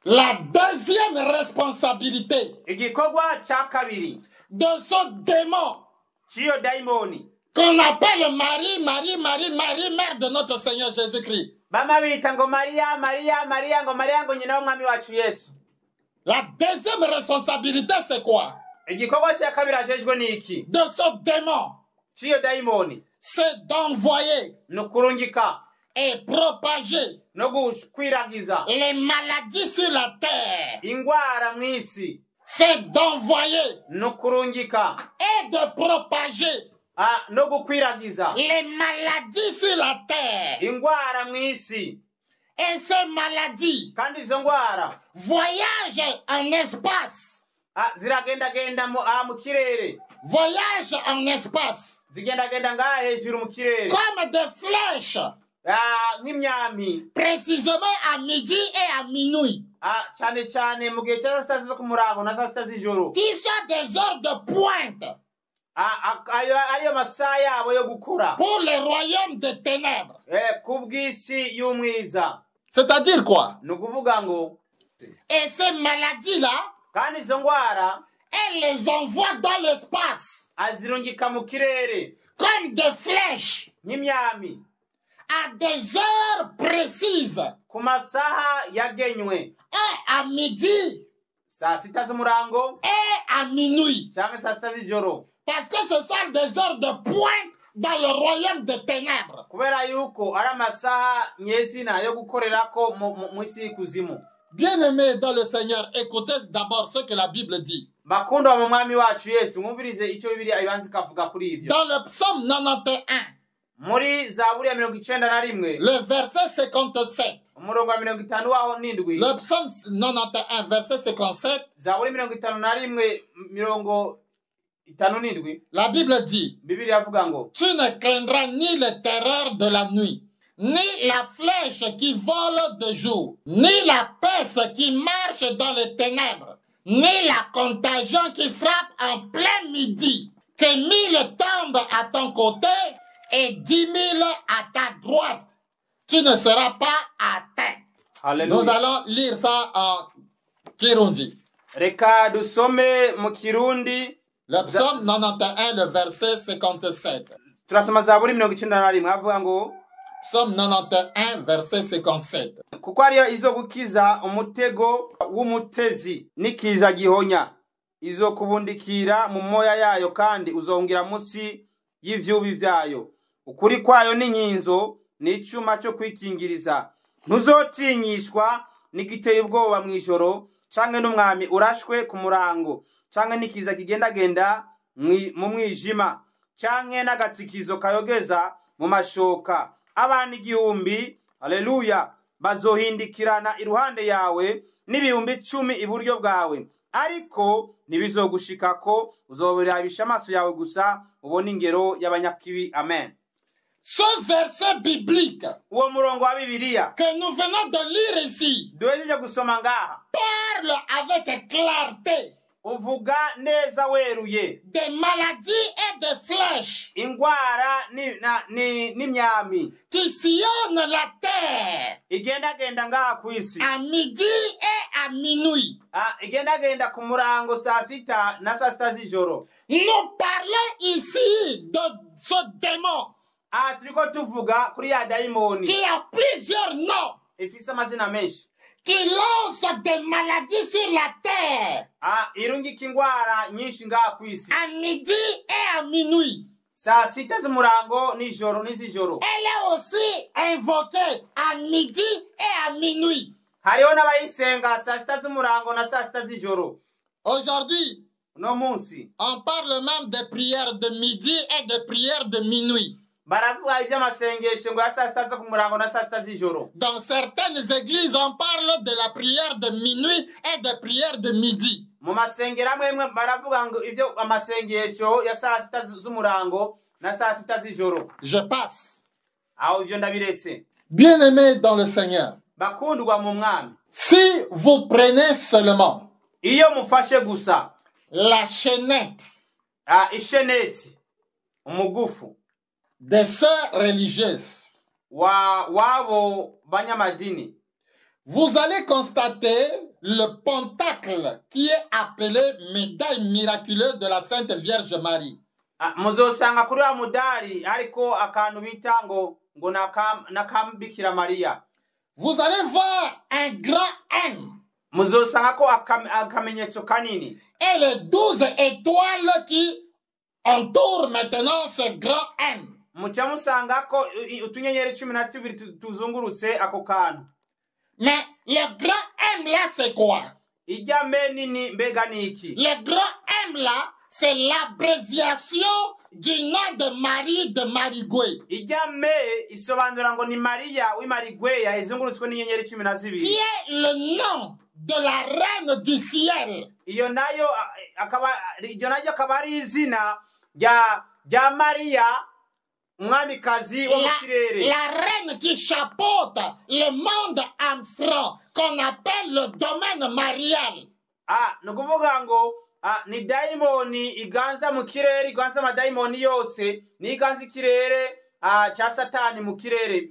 La deuxième responsabilité Igikorwa ca kabiri de ce démon ciyo daimoni qu'on appelle Marie, mère de notre Seigneur Jésus-Christ. bama bita ngo Mariya ngo nyina w'umwami wacu Yesu. La deuxième responsabilité, c'est quoi? Igikorwa ca kabiri ajejwe niki De ce démon, ciyo daimoni c'est d'envoyer no kurungika et propager no gukwiragiza les maladies sur la terre. ingwara mw'isi. C'est d'envoyer no kurungika et de propager no gukwiragiza les maladies sur la terre. ingwara mw'isi. Et ces maladies Kandi izo ngwara voyagent en espace. ziragendagenda mu kirere. Voyagent en espace. Zigendagenda ngaha hejuru mu kirere Comme des flèches. nk'imyami. Précisément à midi et à minuit. Cyane cyane mu gihe cya saa sita zo ku murango na saa sita z'ijoro. Qui sont des heures de pointe. Ariyo masaha yabo yo gukura Pour le royaume des ténèbres. ku bw'isi y'umwiza. C'est-à-dire quoi? Ni ukuvuga ngo Et ces maladies-là, kandi izo ngwara elles les envoient dans l'espace. azirungika mu kirere Comme des flèches. nk'imyami À des heures précises. ku masaha yagenywe. À midi. Saa sita z'umurango Et à minuit. cyangwa saa sita z'ijoro. Parce que ce sont des heures de pointe dans le royaume des ténèbres. Kubera yuko ari amasaha nyezina yo gukorerako mu isi y'ikuzimu. Bien-aimés dans le Seigneur, écoutez d'abord ce que la Bible dit. Bakundwa mu mwami wacu Yesu, mwumvirize icyo Bibiliya ibanza ikavuga kuri ivyo. Dans le psaume 91, muri Zaburi ya 91 le verset 57. umurongo wa 57 Le psaume 91 verset 57. Zaburi 51 mirongo 57. La Bible dit: Bibiliya avuga ngo, tu ne craindras ni les terreurs de la nuit, ni la flèche qui vole de jour, ni la peste qui marche dans les ténèbres, ni la contagion qui frappe en plein midi. Que 1000 tombent à ton côté et 10 000 à ta droite, tu ne seras pas atteint. Alléluia. Nous allons lire ça en Kirundi. Reka dusome mu Kirundi. Le psaume 91, le verset 57. Turasoma Zaburi 91 avuga ngo, Psaume 91, verset 57. kuko ariyo izo gukiza umutego w'umutezi n'ikiza gihonya, izo kubundikira mu moya yayo kandi uzongira musi y'ivyubi vyayo. Ukuri kwayo n'inkinzo n'icuma cyo kwikingiriza. Ntuzotinyishwa n'igiteye ubwoba mw'ijoro, canke n'umwami urashwe ku murango, canke n'ikiza kigendagenda mu mwijima, canke n'agatikizo kayogeza mu mashoka. Abana 1000, haleluya, bazohindikirana iruhande yawe, n'ibihumbi 10 iburyo bwawe, ariko ntibizogushikako. Uzobirabisha amaso yawe gusa ubone ingero y'abanyakibi. Amen. Ce verset biblique Uwo murongo wa Bibiliya que nous venons de lire ici duhejeje gusoma ngaha parle avec clarté uvuga neza weruye des maladies et des flèches ingwara n'imyami qui sillonnent la terre igendagenda ngaha kw'isi à midi et à minuit. igendagenda ku murango saa sita na saa sita z'ijoro. Nous parlons ici de ce démon turiko tuvuga kuri ya daimoni qui a plusieurs noms, ifise amazina menshi, qui lance des maladies sur la terre irungika ingwara nyinshi ngaha kw'isi à midi et à minuit. saa sita z'umurango n'ijoro n'izijoro. Elle est aussi invoquée à midi et à minuit. Hariho n'abayisenga saa sita z'umurango na saa sita z'ijoro. Aujourd'hui, no munsi on parle même des prières de midi et des prières de minuit. baravuga ivy'amasengesho ngo ya saa sita zo ku murango na saa sita z'ijoro. Dans certaines églises, on parle de la prière de minuit et de prière de midi. Mu masengero amwe baravuga ngo ivyo amasengesho ya saa sita z'umurango na saa sita z'ijoro. Je passe. Aho ivyo ndabiretse. Bien-aimés dans le Seigneur, bakundwa mu mwami, si vous prenez seulement iyo mufashe gusa la chaînette isheneti umugufu des sœurs religieuses, wabo banyamadini, vous allez constater le pentacle qui est appelé médaille miraculeuse de la Sainte Vierge Marie. muzosanga kuri wa mudari ariko akantu bita ngo nakambikira Maria. Vous allez voir un grand M. Muzosanga ko akamenyetso kanini. Et les 12 étoiles qui entourent maintenant ce grand M. Muca musanga ko utunyenyeri 12 tuzungurutse ako kantu. Mais le grand M là, c'est quoi? Ijambe nini mbega niki? Le grand M là, c'est l'abréviation du nom de Marie de Marigwe. Ijambe isobanura ngo ni Maria w'Imarigwe izungurutswe n'inyenyeri 12. Qui est le nom de la reine du ciel. Iyo nayo akaba ari izina rya Maria umwamikazi wo mu kirere. La reine qui chapeaute le monde Armstrong, qu'on appelle le domaine marial. Nukuvuga ngo ni daimoni iganza mu kirere, iganza amadaimoni yose, ni iganza ikirere cha Satani mu kirere,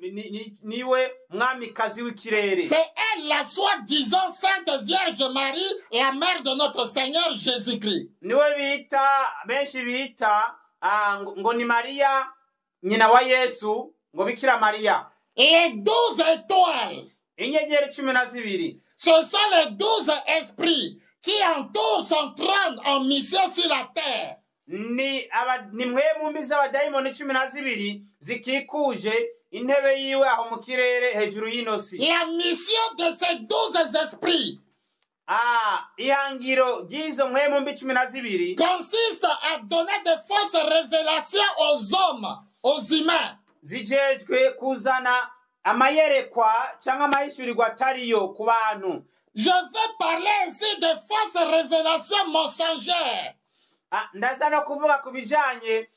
niwe mwamikazi w'ikirere. C'est elle la soi-disant Sainte Vierge Marie, la mère de notre Seigneur Jésus-Christ. Niwe benshi bita ngo ni Maria nyina wa Yesu, ngo Bikira Maria. Les 12 étoiles, inyenyeri 12, ce sont les 12 esprits qui entourent son trône en mission sur la terre. Ni mwe mumbi z'abadaimoni 12 zikikuje intebe yiwe aho mu kirere hejuru y'inosi. La mission de ces 12 esprits ihangiro ry'izo mwe mumbi 12 consiste à donner de fausses révélations aux hommes, aux humains. zijejwe kuzana amayerekwa cyangwa amahishurirwa atariyo ku bantu. Je vais parler ici de fausses révélations mensongères. Ndaza no kuvuga ku bijanye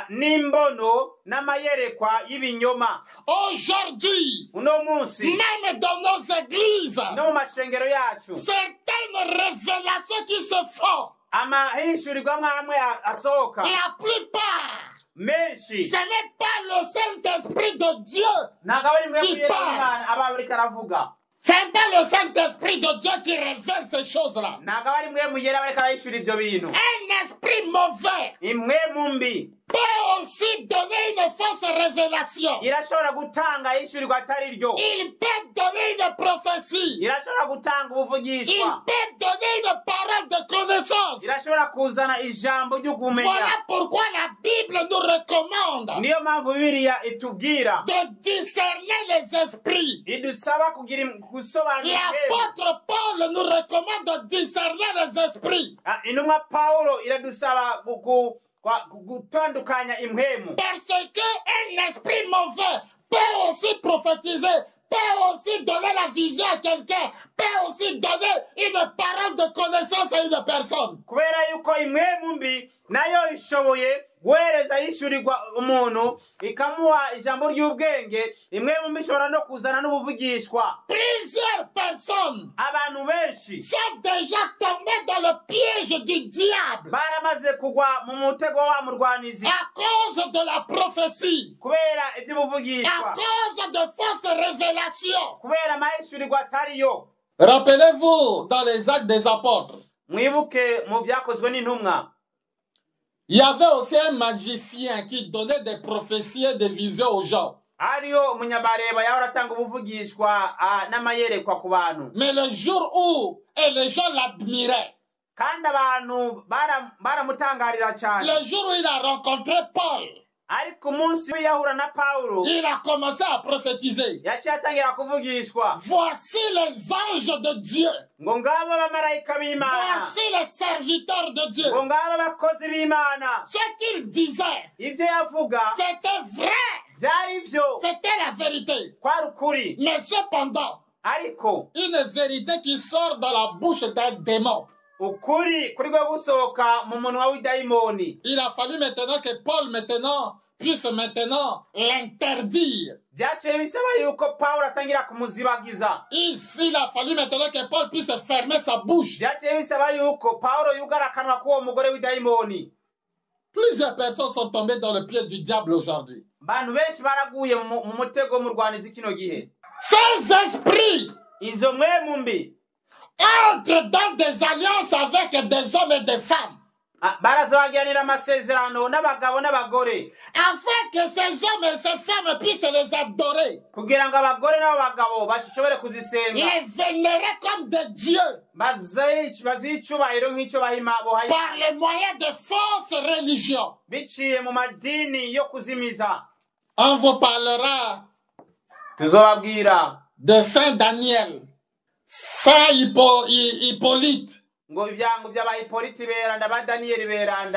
n'imbono n'amayerekwa y'ibinyoma. Aujourd'hui, uno munsi, même dans nos églises, no mu mashengero yacu, certaines révélations qui se font, amahishurirwa amwe asohoka, la plupart, menshi, ce n'est pas le Saint-Esprit de Dieu qui parle. C'est pas le Saint-Esprit de Dieu qui révèle ces choses-là. Un esprit mauvais peut aussi donner une fausse révélation. Il peut donner une prophétie. Il peut donner une parole de connaissance. Voilà pourquoi la Bible nous recommande de discerner les esprits. L'apôtre Paul nous recommande de discerner les esprits. Parce qu'un esprit mauvais peut aussi prophétiser, peut aussi donner la vision à quelqu'un, peut aussi donner une parole de connaissance à une personne. guhereza yishurirwa umuntu ikamuha ijambo ry'ubwenge imwe mu mishobora no kuzana n'ubuvugishwa. Plusieurs personnes abantu benshi sont déjà tombés dans le piège du diable baramaze kugwa mu mutego wa murwanizi à cause de la prophétie, kubera iby'ubuvugishwa, à cause de fausses révélations, kubera amayishurirwa atariyo. Rappelez-vous dans les Actes des Apôtres, mwibuke mu byakozwe n'intumwa, il y avait aussi un magicien qui donnait des prophéties et des visions aux gens. Mais le jour où les gens l'admiraient, le jour où il a rencontré Paul, il a commencé à prophétiser. Voici les anges de Dieu. Voici les serviteurs de Dieu. Ce qu'il disait, c'était vrai. C'était la vérité. Mais cependant, une vérité qui sort de la bouche d'un démon. Il a fallu maintenant que Paul puisse maintenant l'interdire. Il a fallu maintenant que Paul puisse fermer sa bouche. Plusieurs personnes sont tombées dans le pied du diable aujourd'hui. Ces esprits entrent dans des alliances avec des hommes et des femmes, afin que ces hommes et ces femmes puissent les adorer, les vénérer comme des dieux, par les moyens de fausses religions. On vous parlera de Saint Daniel, Saint Hippolyte,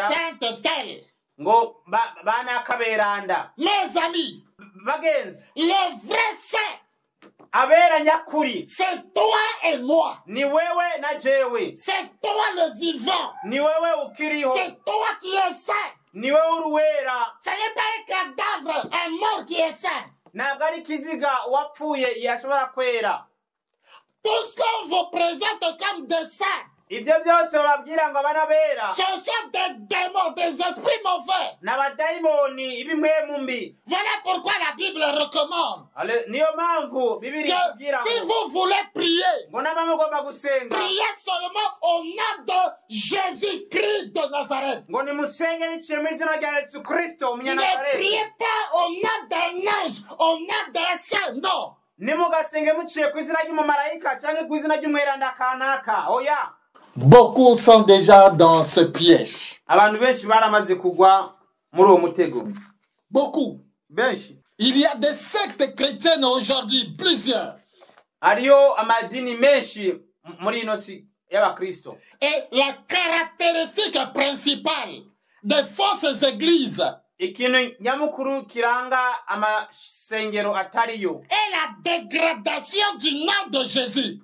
Sainte Tel. Mes amis, le vrai saint, c'est toi et moi. C'est toi le vivant. C'est toi qui es saint. Ce n'est pas un cadavre, un mort qui est saint. Tout ce qu'on vous présente comme des saints, ce sont des démons, des esprits mauvais. Voilà pourquoi la Bible recommande que si vous voulez prier, priez seulement au nom de Jésus-Christ de Nazareth. Ne priez pas au nom d'un ange, au nom d'un saint, non. Beaucoup sont déjà dans ce piège. Beaucoup. Il y a des sectes chrétiennes aujourd'hui, plusieurs. Et la caractéristique principale des fausses églises, ikintu nyamukuru kiranga amasengero atariyo est la dégradation du nom de Jésus.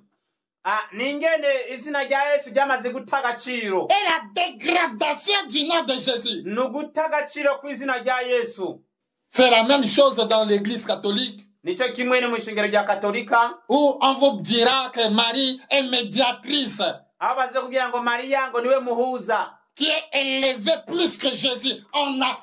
Ningene izina rya Yesu ryamaze guta agaciro. Et la dégradation du nom de Jésus. Nuguta agaciro ku izina rya Yesu. C'est la même chose dans l'église catholique. Nico kimwe no mu ishengero rya Katolika. Où on vous dira que Marie est médiatrice. Aho baze kugira ngo Maria ngo niwe muhuza. Qui est élevé plus que Jésus. On a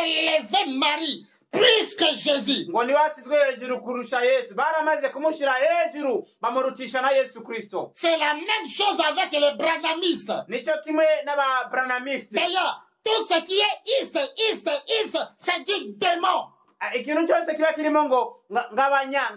élevé Marie plus que Jésus. Ngo niwe asizwe hejuru kurusha Yesu. Baramaze kumushira hejuru bamurutisha na Yesu Kristo. C'est la même chose avec les branhamistes. Nico kimwe n'aba branhamistes. D'ailleurs, tout ce qui est East, c'est du démon. Ikintu cyose kiba kirimo ngo ngabanya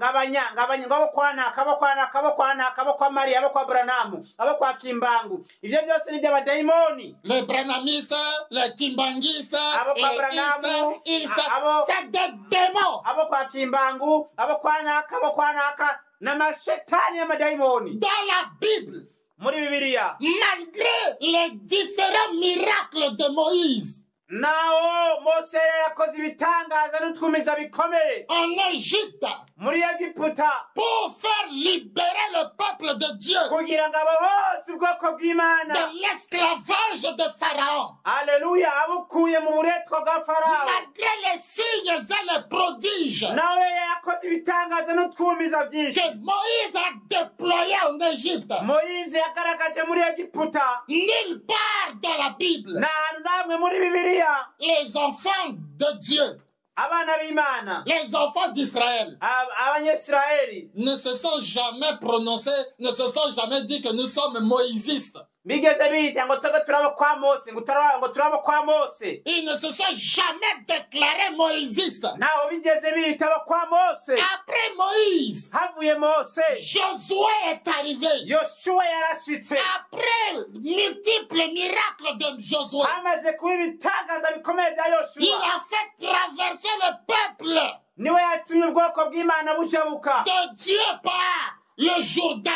ngabo kwa Maria, abo kwa Branamu, abo kwa Kimbangu. Ivyo byose ni by'abadaimoni. Les branhamistes, les kimbangistes, les East, c'est des démons. Abo kwa Kimbangu, abo kwa naka, na mashetani ya madaimoni. Dans la Bible, muri Bibiliya, malgré les différents miracles de Moïse, nao Mose yakoze ibitangaza n'utwumiza bikomeye en Égypte, muri Egiputa, pour faire libérer le peuple de Dieu kugira ngo bose ubwoko bw'Imana de l'esclavage de Pharaon. Alléluia, abukuye mu buretwa bwa Farao. Malgré les signes et les prodiges nawe yakoze ibitangaza n'utwumiza byinshi que Moïse a déployé en Égypte, Moïse yagaragaje muri Egiputa, nulle part dans la Bible, nta namwe muri Bibiliya les enfants de Dieu, abana b'Imana, les enfants d'Israël, abanyesirayeli ne se sont jamais prononcés, ne se sont jamais dit que nous sommes moïsistes. bigeze bita ngo twebwe turaba kwa Mose, ngo turaba kwa Mose. Ils ne se sont jamais déclarés moïsistes. Nao bigeze bita abo kwa Mose. Après Moïse, havuye Mose, Josué est arrivé. Yoshua yarashitse. Après multiples miracles de Josué, amaze kuba ibitangaza bikomeye bya il Yoshua, a fait traverser le peuple niwe yatumye ubwoko bw'Imana bujabuka de Dieu par le Jourdain.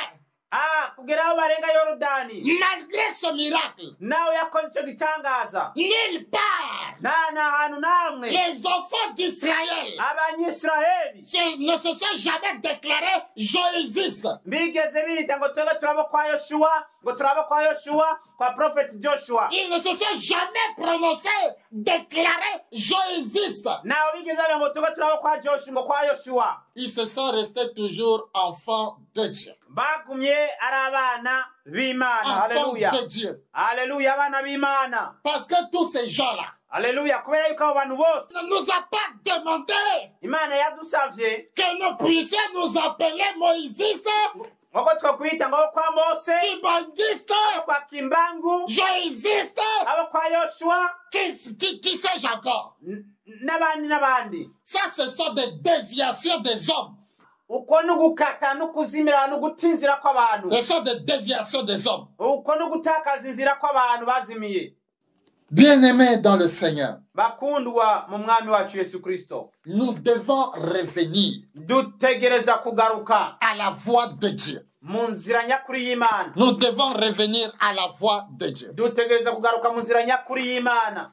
kugera aho barenga Yorodani. Malgré ce miracle, nawe yakoze icyo gitangaza, nulle part nta hantu namwe les enfants d'Israël abanyisirayeli ne se sont jamais déclarés joïsistes. bigeze bita ngo twebwe turaba kwa Yoshua, ngo turaba kwa Yoshua, kwa Prophet Joshua. Ils ne se sont jamais prononcés, déclarés joïsistes. nawe bigeze bita ngo twebwe turaba kwa Joshua, ngo kwa Yoshua. Ils se sont restés toujours enfants de Dieu. bagumye ari abana b'Imana. Enfants Alléluia, de Dieu. Alléluia, abana b'Imana. Parce que tous ces gens-là Alléluia, kubera yuko abo bantu bose ne nous a pas demandé Imana yadusavye que nous puissions nous appeler moïsistes, nk'uko twokwita ngo abo kwa Mose, kimbangistes, abo kwa Kimbangu, joïsistes, abo kwa Yoshua, qui sais-je encore. n'abandi. Ça, ce sont des déviations des hommes. Uko n'ugukata n'ukuzimira n'ugutinzira kw'abantu. Ce sont des déviations des hommes. Uko n'ugutakaza inzira kw'abantu bazimiye. Bien-aimés dans le Seigneur, bakundwa mu mwami wacu Yesu Kristo, nous devons revenir dutegereza kugaruka à la voix de Dieu. mu nzira nyakuri y'Imana. Nous devons revenir à la voix de Dieu. dutegereza kugaruka mu nzira nyakuri y'Imana.